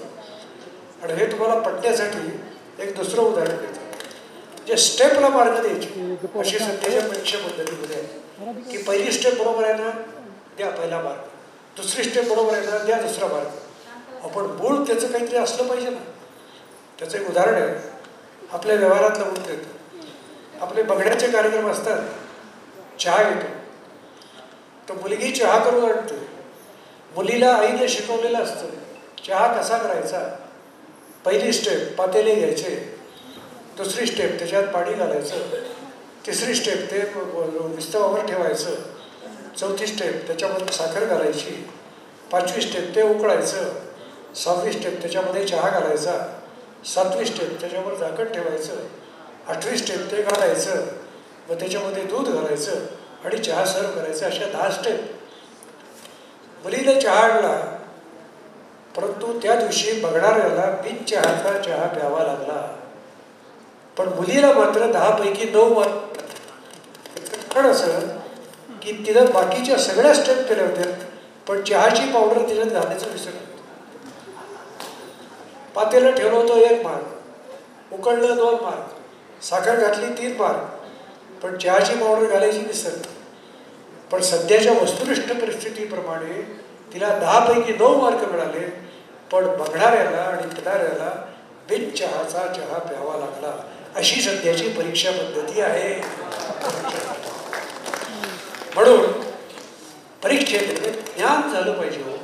आणि हे तुम्हाला पटण्यासाठी एक दुसरं उदाहरण देतो. जे स्टेपला मार्क द्यायची अशी सध्याच्या परीक्षा पद्धतीमध्ये आहे की पहिली स्टेप बरोबर आहे ना द्या पहिला मार्क, दुसरी स्टेप बरोबर आहे ना द्या दुसरा मार्क. आपण मूळ त्याचं काहीतरी असलं पाहिजे ना. त्याचं एक उदाहरण आहे, आपल्या व्यवहारातलं म्हणून देतो. आपले बघण्याचे कार्यक्रम असतात, चहा येतो तर मुलगी चहा करून आणते. मुलीला आईने शिकवलेलं असतं चहा कसा करायचा. पहिली स्टेप पातेले घ्यायचे, दुसरी स्टेप त्याच्यात पाणी घालायचं, तिसरी स्टेप ते विस्तवावर ठेवायचं, चौथी स्टेप त्याच्यामध्ये साखर घालायची, पाचवी स्टेप ते उकळायचं, सहावी स्टेप त्याच्यामध्ये चहा घालायचा, सातवी स्टेप त्याच्यावर झाकण ठेवायचं, आठवी स्टेप ते घालायचं, व त्याच्यामध्ये दूध घालायचं आणि चहा सर्व करायचं. अशा 10 स्टेप. मुलीने चहा आणला, परंतु त्या दिवशी बघणाऱ्याला बिन चहाचा चहा प्यावा लागला. पण मुलीला मात्र 10 पैकी 9 मार्क. कारण असं की तिनं बाकीच्या सगळ्या स्टेप केल्या होत्या, पण चहाची पावडर तिनं घालायचं विसरलं. पातेलं ठेवलं होतं 1 मार्क, उकळलं 2 मार्क, साखर घातली 3 मार्क, पण चहाची पावडर घालायची विसरली. पण सध्याच्या वस्तुनिष्ठ परिस्थितीप्रमाणे तिला 10 पैकी 9 मार्क मिळाले, पण बघणाऱ्याला आणि पिणाऱ्याला बिन चहाचा चहा प्यावा लागला. अशी सध्याची परीक्षा पद्धती आहे. म्हणून परीक्षेमध्ये ज्ञान झालं पाहिजे,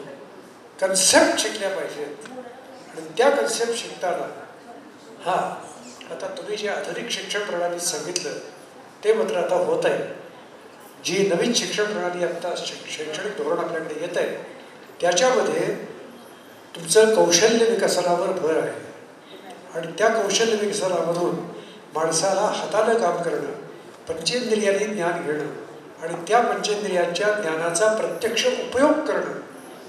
कन्सेप्ट शिकल्या पाहिजेत. आणि त्या कन्सेप्ट शिकताना आता तुम्ही जे आधुनिक शिक्षण प्रणालीत सांगितलं ते मात्र आता होत आहे. जी नवीन शिक्षण प्रणाली आत्ता शैक्षणिक धोरण आपल्याकडे येत आहे त्याच्यामध्ये तुमचं कौशल्य विकसनावर भर आहे. आणि त्या कौशल्य विकसनामधून माणसाला हातानं काम करणं, पंचेंद्रियांनी ज्ञान घेणं आणि त्या पंचेंद्रियांच्या ज्ञानाचा प्रत्यक्ष उपयोग करणं,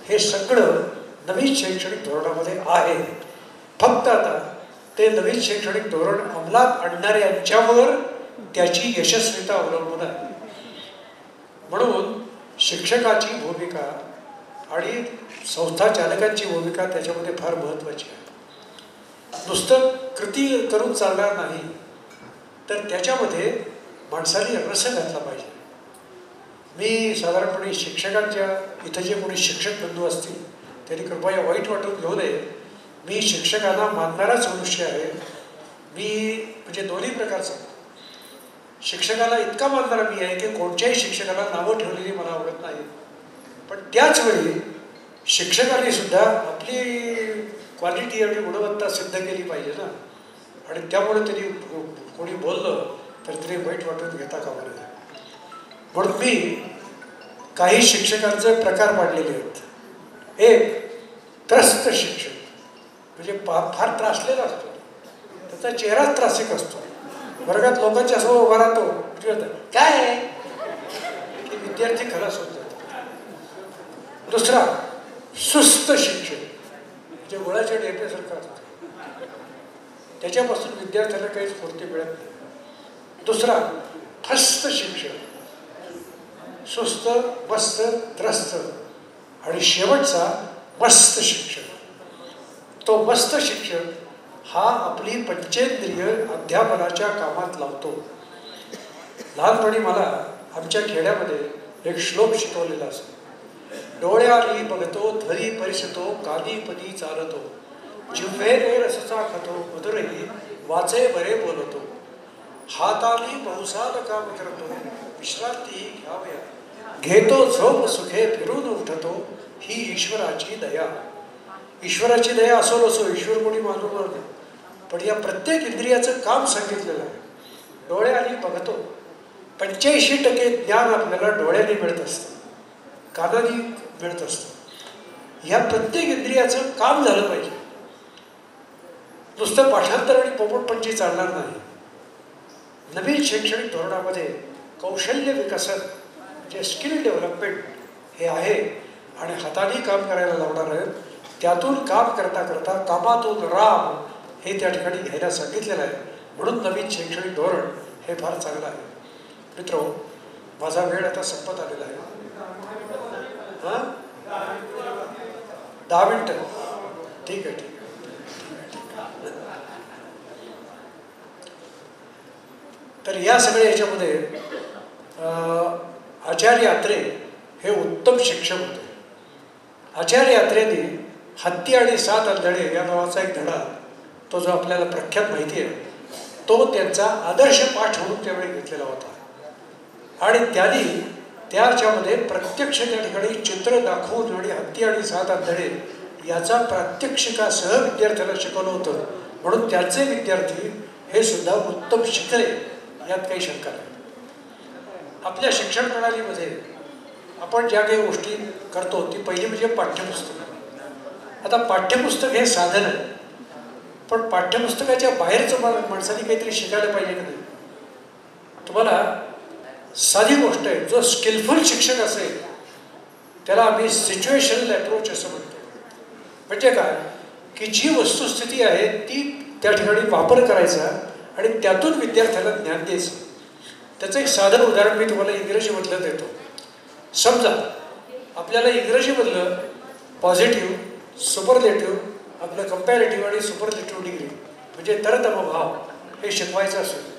हे सगळं नवीन शैक्षणिक धोरणामध्ये आहे. फक्त आता ते नवीन शैक्षणिक धोरण अंमलात आणणाऱ्यांच्यावर त्याची यशस्वीता अवलंबून आहे. म्हणून शिक्षकाची भूमिका आणि संस्था चालकांची भूमिका त्याच्यामध्ये फार महत्त्वाची आहे. नुसतं कृती करून चालणार नाही, तर त्याच्यामध्ये माणसाने रस घातला पाहिजे. मी साधारणपणे शिक्षकांच्या इथं जे कोणी शिक्षक बंधू असतील त्यांनी कृपया वाईट वाटून घेऊ नये. मी शिक्षकांना मानणाराच मनुष्य आहे. मी म्हणजे दोन्ही प्रकारचा शिक्षकाला इतका मानणारा मी आहे की कोणत्याही शिक्षकाला नावं ठेवलेली मला आवडत नाही. पण त्याचवेळी शिक्षकांनी सुद्धा आपली क्वालिटी आणि गुणवत्ता सिद्ध केली पाहिजे ना. आणि त्यामुळे त्यांनी कोणी बोललं तर तरी वाईट वाटून घेता कामा नये. म्हणून मी काही शिक्षकांचे प्रकार पाडलेले आहेत. एक त्रस्त शिक्षक, म्हणजे फार त्रासलेला असतो, त्याचा चेहराच त्रासिक असतो. वर्गात लोकांच्या समोर उभा राहतो, काय की विद्यार्थी खलास होत जातात. दुसरा सुस्त शिक्षक, म्हणजे गोळ्याच्या ढेपेसारखं असतं, त्याच्यापासून विद्यार्थ्याला काही स्फूर्ती मिळत नाही. दुसरा फस्त शिक्षक, सुस्त, मस्त, त्रस्त. आणि शेवटचा मस्त शिक्षक. तो मस्त शिक्षक हा आपली पंचेंद्रिय अध्यापनाच्या कामात लावतो. लहानपणी मला आमच्या खेड्यामध्ये एक श्लोक शिकवलेला असतो. डोळ्यानी बघतो, धरी परिसतो, कानी पदी चालतो, जिव्हेने रसचा खातो, मधुरही वाचे बरे बोलतो, हातानी बहुसाल काम करतो, विश्रांती घ्यावया, घेतो झोप सुखे फिरून उठतो, ही ईश्वराची दया. ईश्वराची दया असो नसो, ईश्वर कोणी मानून नाही, पण या प्रत्येक इंद्रियाचं काम सांगितलेलं आहे. डोळ्याने बघतो, 85% ज्ञान आपल्याला डोळ्याने मिळत असतं, कानाने मिळत असतं. ह्या प्रत्येक इंद्रियाचं काम झालं पाहिजे. नुसतं पाठांतर आणि पोपटपंची चालणार नाही. नवीन शैक्षणिक धोरणामध्ये कौशल्य विकसन म्हणजे स्किल डेव्हलपमेंट हे आहे आणि हाताने काम करायला लावणार आहे. त्यातून काम करता करता कामातून राम हे त्या ठिकाणी घ्यायला सांगितलेलं आहे. म्हणून नवीन शैक्षणिक धोरण हे फार चांगलं आहे. मित्रो, माझा वेळ आता संपत आलेला आहे. 10 मिनिटं? ठीक आहे, ठीक आहे. तर या सगळ्या याच्यामध्ये आचार्य अत्रे हे उत्तम शिक्षक होते. आचार्य अत्रेंनी हत्ती आणि 7 आंधळे या नावाचा एक धडा, तो जो आपल्याला प्रख्यात माहिती आहे, तो त्यांचा आदर्श पाठ म्हणून त्यावेळी घेतलेला होता. आणि त्यांनी त्याच्यामध्ये प्रत्यक्ष त्या ठिकाणी चित्र दाखवून आणि हत्ती आणि 7 आंधळे याचा प्रात्यक्षिकासह विद्यार्थ्याला शिकवलं होतं. म्हणून त्याचे विद्यार्थी हे सुद्धा उत्तम शिकले, यात काही शंका नाही. आपल्या शिक्षण प्रणालीमध्ये आपण ज्या काही गोष्टी करतो ती पहिली म्हणजे पाठ्यपुस्तक. आता पाठ्यपुस्तक हे साधन आहे, पण पाठ्यपुस्तकाच्या बाहेरचं माणसाने काहीतरी शिकायला पाहिजे की नाही. तुम्हाला साधी गोष्ट आहे, जो स्किलफुल शिक्षक असेल त्याला आम्ही सिच्युएशनल अप्रोच असं म्हणतो. म्हणजे काय की जी वस्तुस्थिती आहे ती त्या ठिकाणी वापर करायचा आणि त्यातून विद्यार्थ्याला ज्ञान द्यायचं. त्याचं एक साधं उदाहरण मी तुम्हाला इंग्रजीमधलं देतो. समजा आपल्याला इंग्रजीमधलं पॉझिटिव्ह, सुपरलेटिव्ह, आपलं कंपॅरेटिव्ह आणि सुपरलेटिव्ह डिग्री म्हणजे तरतमभाव हे शिकवायचं असेल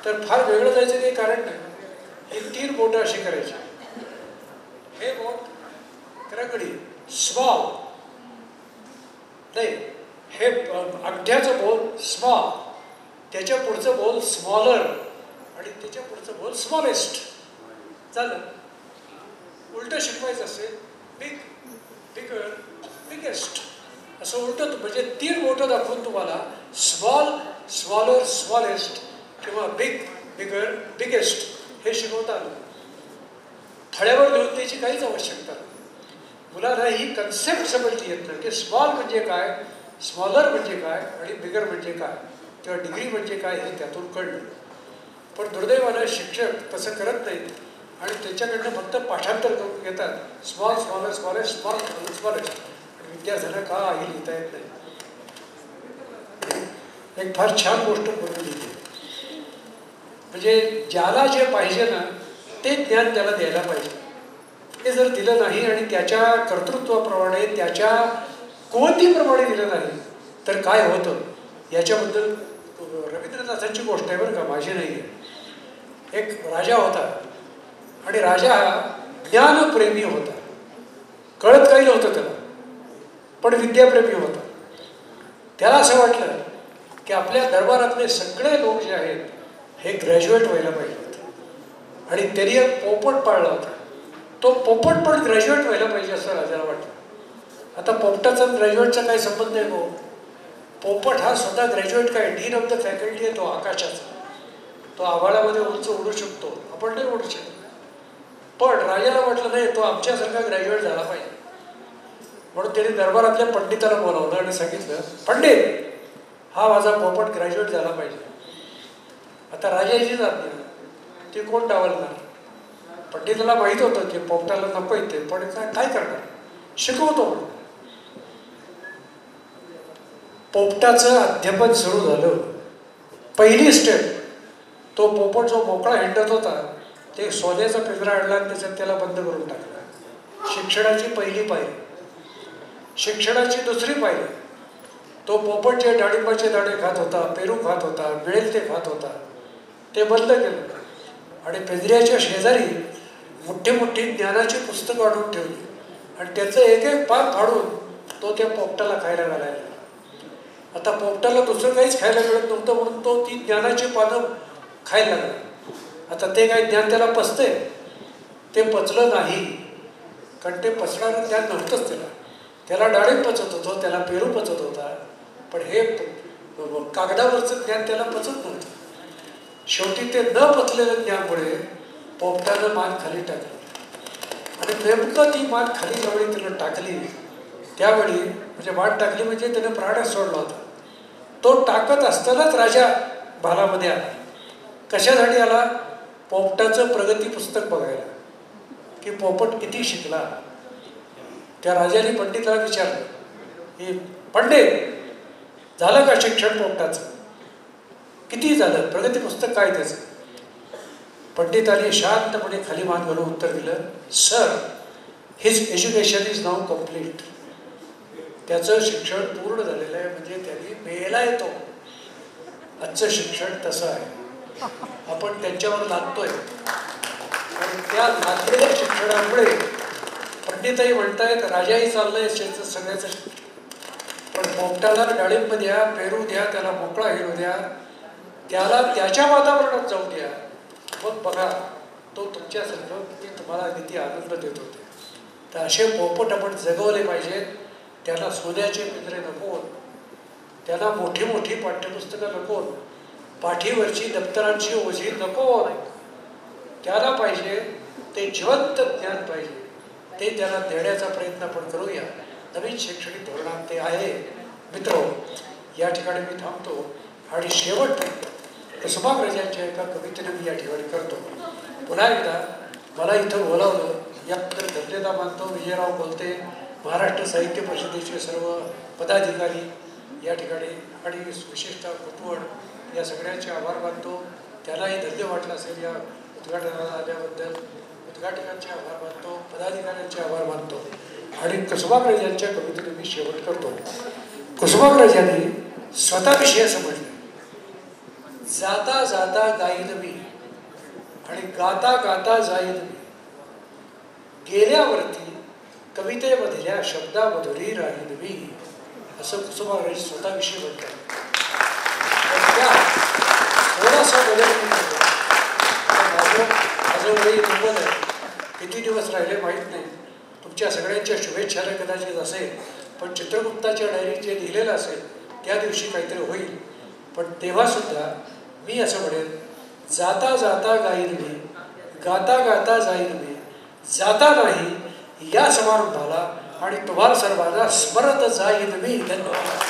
तर फार वेगळं जायचं काही कारण नाही. हे 3 बोटं अशी करायची. हे बोट क्रकडी स्मॉल नाही, हे अंगठ्याचं बोल स्मॉल, त्याच्या पुढचं बोल स्मॉलर आणि त्याच्या पुढचं बोल स्मॉलेस्ट. झालं. उलटं शिकवायचं असेल बिग, बिगर, बिगेस्ट असं उलटं. म्हणजे 3 बोटं दाखवून तुम्हाला स्मॉल, स्मॉलर, स्मॉलेस्ट किंवा बिग, बिगर, बिगेस्ट हे शिकवता आलं. फळ्यावर लिहून द्यायची काहीच आवश्यकता नाही. मुलांना ही कन्सेप्ट समजली येत नाही की स्मॉल म्हणजे काय, स्मॉलर म्हणजे काय आणि बिगर म्हणजे काय किंवा डिग्री म्हणजे काय हे त्यातून कळलं. पण दुर्दैवानं शिक्षक तसं करत नाहीत आणि त्यांच्याकडनं फक्त पाठांतर करून घेतात. Small, smaller, smallest, small, smallest. विद्यार्थ्यांना काही लिहिता येत नाही. एक फार छान गोष्ट करून लिहिते. म्हणजे ज्याला जे पाहिजे ना ते ज्ञान त्याला द्यायला पाहिजे. ते जर दिलं नाही आणि त्याच्या कर्तृत्वाप्रमाणे त्याच्या कुवतीप्रमाणे दिलं नाही तर काय होतं याच्याबद्दल रवींद्रनाथांची गोष्ट आहे बरं का, माझी नाही आहे. एक राजा होता आणि राजा हा ज्ञानप्रेमी होता. कळत काही नव्हतं त्याला, पण विद्याप्रेमी होता. त्याला असं वाटलं की आपल्या दरबारातले सगळे लोक जे आहेत हे ग्रॅज्युएट व्हायला पाहिजे होते आणि त्यांनी एक पोपट पाळला होता. तो पोपट पण ग्रॅज्युएट व्हायला पाहिजे असं राजाला वाटलं. आता पोपटाचा ग्रॅज्युएटचा काही संबंध नाही भाऊ. पोपट हा स्वतः ग्रॅज्युएट काय, डीन ऑफ द फॅकल्टी आहे तो आकाशाचा. तो आभाळामध्ये उंच उडू शकतो, आपण नाही उडू शकतो. पण राजाला वाटलं नाही तो आमच्यासारखा ग्रॅज्युएट झाला पाहिजे. म्हणून त्यांनी दरबारातल्या पंडिताला बोलावलं आणि सांगितलं, पंडित हा माझा पोपट ग्रॅज्युएट झाला पाहिजे. आता राजाची जात नाही, ती कोण डावलणार. पंडिताला माहीत होतं की पोपटाला नको येते, पण काय करणार, शिकवतो म्हणून. पोपटाचं अध्यापन सुरू झालं. पहिली स्टेप, तो पोपट जो मोकळा हिंडत होता ते सोन्याचा पिंजरा आणला आणि त्याच्यात त्याला बंद करून टाकला. शिक्षणाची पहिली पायरी. शिक्षणाची दुसरी पायरी, तो पोपट जे डाळिंबाचे दाणे खात होता, पेरू खात होता, मिळेल ते खात होता, ते बंद केलं आणि पिंजऱ्याच्या शेजारी मोठी मोठी ज्ञानाची पुस्तकं आणून ठेवली आणि त्याचं एक एक पान फाडून तो त्या पोपटाला खायला घालायला. आता पोपटाला दुसरं काहीच खायला मिळत नव्हतं म्हणून तो ती ज्ञानाची पानं खायला लागला. आता ते काही ज्ञान त्याला पचते, ते पचलं नाही, कारण ते पचणारं ज्ञान नव्हतंच त्याला. त्याला डाळिंब पचत होतं, त्याला पेरू पचत होता, पण हे कागदावरचं ज्ञान त्याला पचत नव्हतं. शेवटी ते न पचलेलं ज्ञानमुळे पोपटानं मान खाली टाकली आणि नेमकं ती मान खाली ज्यावेळी त्यानं टाकली त्यावेळी, म्हणजे मान टाकली म्हणजे त्यानं प्राणच सोडला होता. तो टाकत असतानाच राजा भालामध्ये आला. कशासाठी आला? पोपटाचं प्रगती पुस्तक बघायला की पोपट किती शिकला. त्या राजाने पंडिताला विचारलं की पंडित झालं का शिक्षण पोपटाचं, किती झालं, प्रगती पुस्तक काय त्याचं. पंडिताने शांतपणे खाली मान घालून उत्तर दिलं, sir his education is now complete. त्याचं शिक्षण पूर्ण झालेलं आहे, म्हणजे त्यांनी मेला येतो. आजचं शिक्षण तसं आहे, आपण त्यांच्यावर लादतोय आणि त्या लादलेल्या शिक्षणामुळे पंडितही म्हणतायत राजाही चाललंय सगळ्याचं. पण पोपटाला डाळिंब द्या, पेरू द्या, त्याला मोकळा हिरू द्या, त्याला त्याच्या वातावरणात जाऊ द्या, मग बघा तो तुमच्यासारखं किती तुम्हाला किती आनंद देत होते. तर असे पोपट आपण जगवले पाहिजेत. त्याला सोन्याचे पिंजरे नको, त्याला मोठी मोठी पाठ्यपुस्तकं नको, पाठीवरची दप्तरांची ओझी नको. त्याला पाहिजे ते जिवंत ज्ञान पाहिजे, ते त्याला देण्याचा प्रयत्न आपण करूया. नवीन शैक्षणिक धोरणात ते आहे. मित्र, या ठिकाणी मी थांबतो आणि शेवट कुसुमाग्रजांच्या एका कवितेने मी या ठिकाणी करतो. पुन्हा एकदा मला इथं बोलावलं याबद्दल धन्यता मानतो. विजयराव बोलते, महाराष्ट्र साहित्य परिषदेचे सर्व पदाधिकारी या ठिकाणी आणि विशेषतः कुटवड या सगळ्यांचे आभार मानतो. त्यालाही धन्य वाटलं असेल या उद्घाटनाला आल्याबद्दल. उद्घाटकांचे आभार मानतो, पदाधिकाऱ्यांचे आभार मानतो आणि कुसुमाग्रजांच्या कवितेने मी शेवट करतो. कुसुमाग्रजांनी स्वतःविषयी असं म्हटलं, जाता जाता गाईन मी आणि गाता गाता जाईन मी, गेल्यावरती कवितेमधल्या शब्दामधुरी राहीन मी, असं कुसुमाग्रज स्वतःविषयी म्हणतात. थोडासा बदल मी करतो. माझं वय 90 आहे. किती दिवस राहिले माहीत नाही. तुमच्या सगळ्यांच्या शुभेच्छाला कदाचित असेल, पण चित्रगुप्ताच्या डायरीत जे लिहिलेलं असेल त्या दिवशी काहीतरी होईल. पण तेव्हासुद्धा मी असं म्हणेन, जाता जाता गाईन मी, गाता गाता जाईन मी, जाता नाही या समारंभाला आणि तुम्हाला सर्वांना स्मरत जाईन मी. धन्यवाद.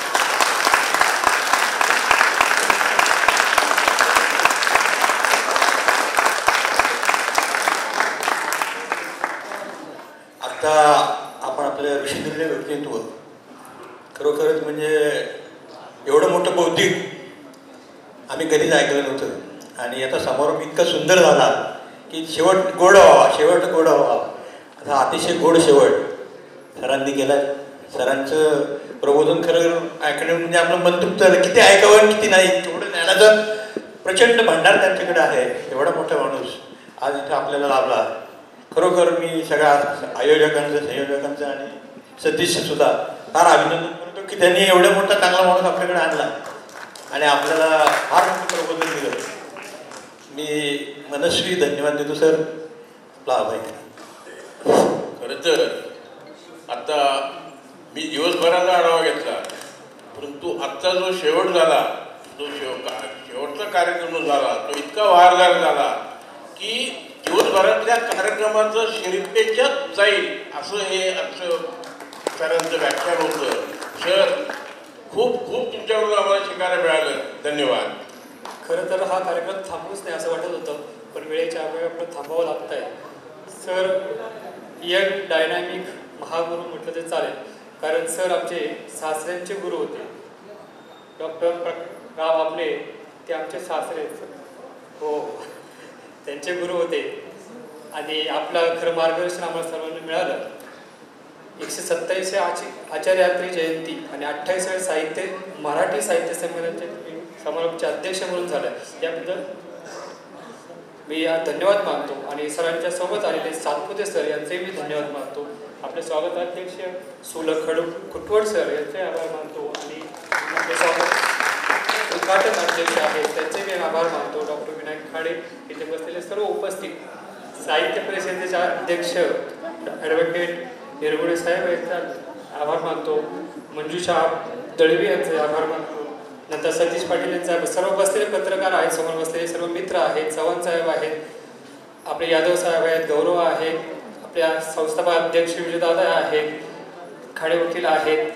आता आपण आपलं ऋषींद्रले व्यक्तित्व खरोखरच म्हणजे एवढं मोठं बौद्धिक आम्ही कधीच ऐकलं नव्हतं. आणि आता समारोप इतका सुंदर झाला की शेवट गोड व्हावा, शेवट गोड व्हावा. आता अतिशय गोड शेवट सरांनी केला. सरांचं प्रबोधन खरं ऐकणं म्हणजे आपलं मन तृप्त झालं. किती ऐकावं किती नाही, तेवढं ज्ञानाचं प्रचंड भांडार त्यांच्याकडे आहे. एवढा मोठा माणूस आज इथं आपल्याला लाभला. खरोखर मी सगळ्या आयोजकांचं, संयोजकांचं आणि सतीशसुद्धा फार अभिनंदन करतो की त्यांनी एवढा मोठा चांगला माणूस आपल्याकडे आणला आणि आपल्याला फार मोठं प्रबोधन दिलं. मी मनस्वी धन्यवाद देतो सर. आपला आभार. खरं तर आता मी दिवसभराचा आढावा घेतला, परंतु आजचा जो शेवट झाला, जो शेवटचा कार्यक्रम जो झाला तो इतका वारदार झाला की दिवसभरातल्या कार्यक्रमाचं शिरपेच्यात जाईल असं हे आमचं सरांचं व्याख्यान होतं. सर, खूप खूप तुमच्याकडून आम्हाला शिकायला मिळालं. धन्यवाद. खरं तर हा कार्यक्रम थांबूच नाही असं वाटत होतं, पण वेळेच्या अभावी आपलं थांबावं लागत आहे. सर यंग डायनॅमिक महागुरू म्हटलं तर चालेल, कारण सर आमचे सासऱ्यांचे गुरु होते. डॉक्टर राव आपले ते आमचे सासरे हो त्यांचे गुरु होते आणि आपलं खरं मार्गदर्शन आम्हाला सर्वांना मिळालं. 127वी आचार्यात्री जयंती आणि 28वे मराठी साहित्य संमेलनाचे समारोहाचे अध्यक्ष म्हणून झालं. याबद्दल मी धन्यवाद मानतो आणि सरांच्या सोबत आलेले सातपुते सर यांचे मी धन्यवाद मानतो. आपले स्वागताध्यक्ष सुलभ कुटवड सर यांचे आभार मानतो आणि आपले उद्घाटन अध्यक्ष आहेत त्यांचे मी आभार मानतो. डॉक्टर विनायक खाडे इथे बसलेले सर्व उपस्थित साहित्य परिषदेचे अध्यक्ष ॲडव्होकेट निरगुडे साहेब यांचा आभार मानतो. मंजुषा दळवी यांचे आभार मानतो. नंतर सतीश पाटील यांचा सर्व बसलेले पत्रकार आहेत, समोर बसलेले सर्व मित्र आहेत, चव्हाण साहेब आहेत, आपले यादव साहेब आहेत, गौरव आहेत, आपल्या संस्थापक अध्यक्ष विजयदादा आहेत, खाडे वकील आहेत,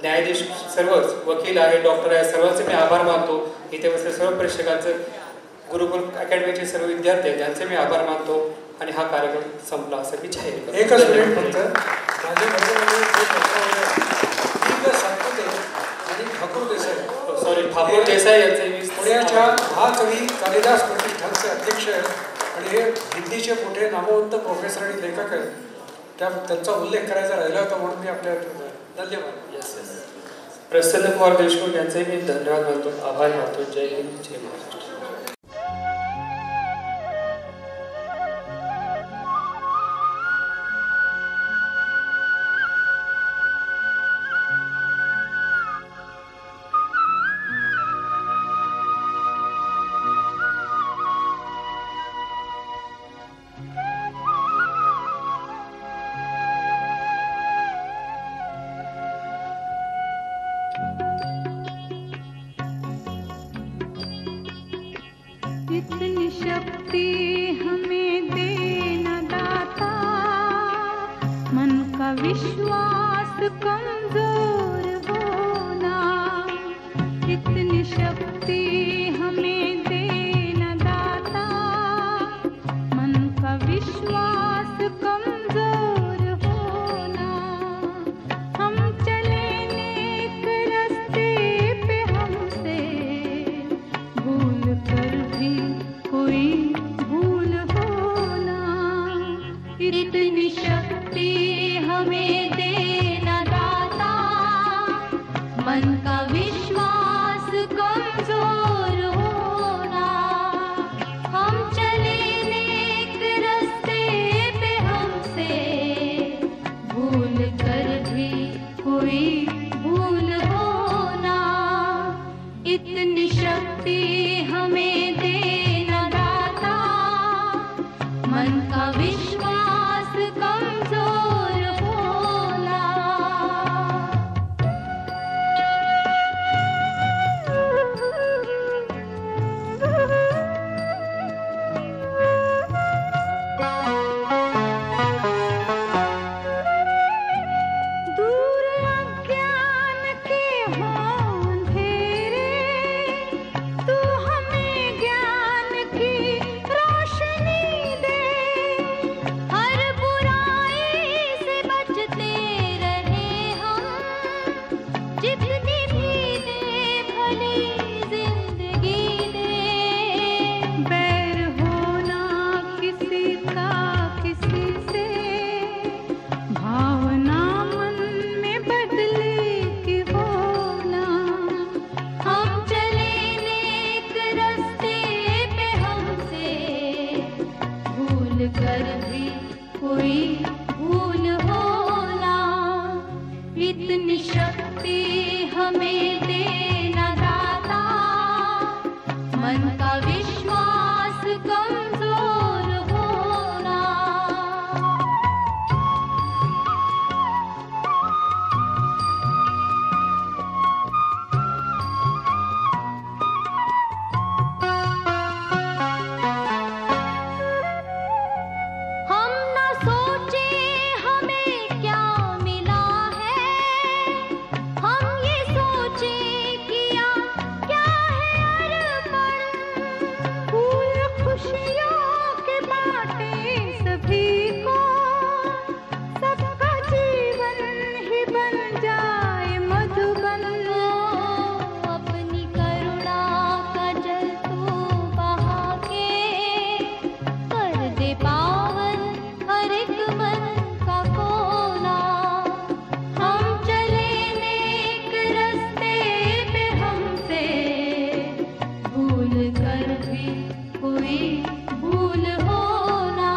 न्यायाधीश सर्वच वकील आहेत, डॉक्टर आहेत, सर्वांचे मी आभार मानतो. इथे बसलेले सर्व प्रेक्षकांचं, गुरुकुल अकॅडमीचे सर्व विद्यार्थी आहेत त्यांचे मी आभार मानतो आणि हा कार्यक्रम संपला असं मी जाहीर करतो. एकच मिनिट फक्त. माझ्या आणि ठाकूर देसाई, सॉरी ठाकूर देसाई यांचे मी पुण्याच्या महाकवी कालिदास प्रतिष्ठानचे अध्यक्ष आणि हे हिंदीचे मोठे नामवंत प्रोफेसर आणि लेखक आहेत. त्यांचा उल्लेख करायचा राहिला होता म्हणून मी आपल्या धन्यवाद. Yes yes. प्रसन्न कुमार देशमुख यांचे मी धन्यवाद मानतो, आभार मानतो. जय हिंद, जय महाराष्ट्र. विश्वास कमजोर होना, इतनी शक्ति हमें देना दाता। मन का विश्वास कमजोर होना, हम चले नेक रास्ते पे हमसे भूल कर भी कोई भूल होना, इतनी शक्ति हमें देना दाता। मन का विश्वास कमजोर होना, हम चले नेक रास्ते पे हमसे भूल कर भी कोई भूल होना, इतनी शक्ति हमें देना दाता। मन का विश्वास कमजोर होना। दूर अज्ञान के हों अंधेरे, तू हमें ज्ञान की रोशनी दे। हर बुराई से बचते रहे हम, जितनी भी दे भली जिंदगी दे। बैर होना किसी का किसी से, भावना मन में बदले की होना। हम चले नेक रास्ते पे हमसे भूल कर भी कोई भूल होना, इतनी शक्ति हमें देना दाता। मन का विश्वास कमजोर होना। हम न सोचे हमें क्या मिला है, हम ये सोचे किया क्या है अर्पण। फूल खुशियों के बाटे सभी को, सबका जीवन ही बन जाए मधुबन। अपनी करुणा का जल तू बहा के, कर दे पावन हर एक मन का कोना। हम चले नेक रास्ते पे हमसे भूल कर भी कोई भूल होना,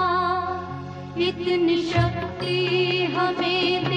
इतनी शक्ति हमें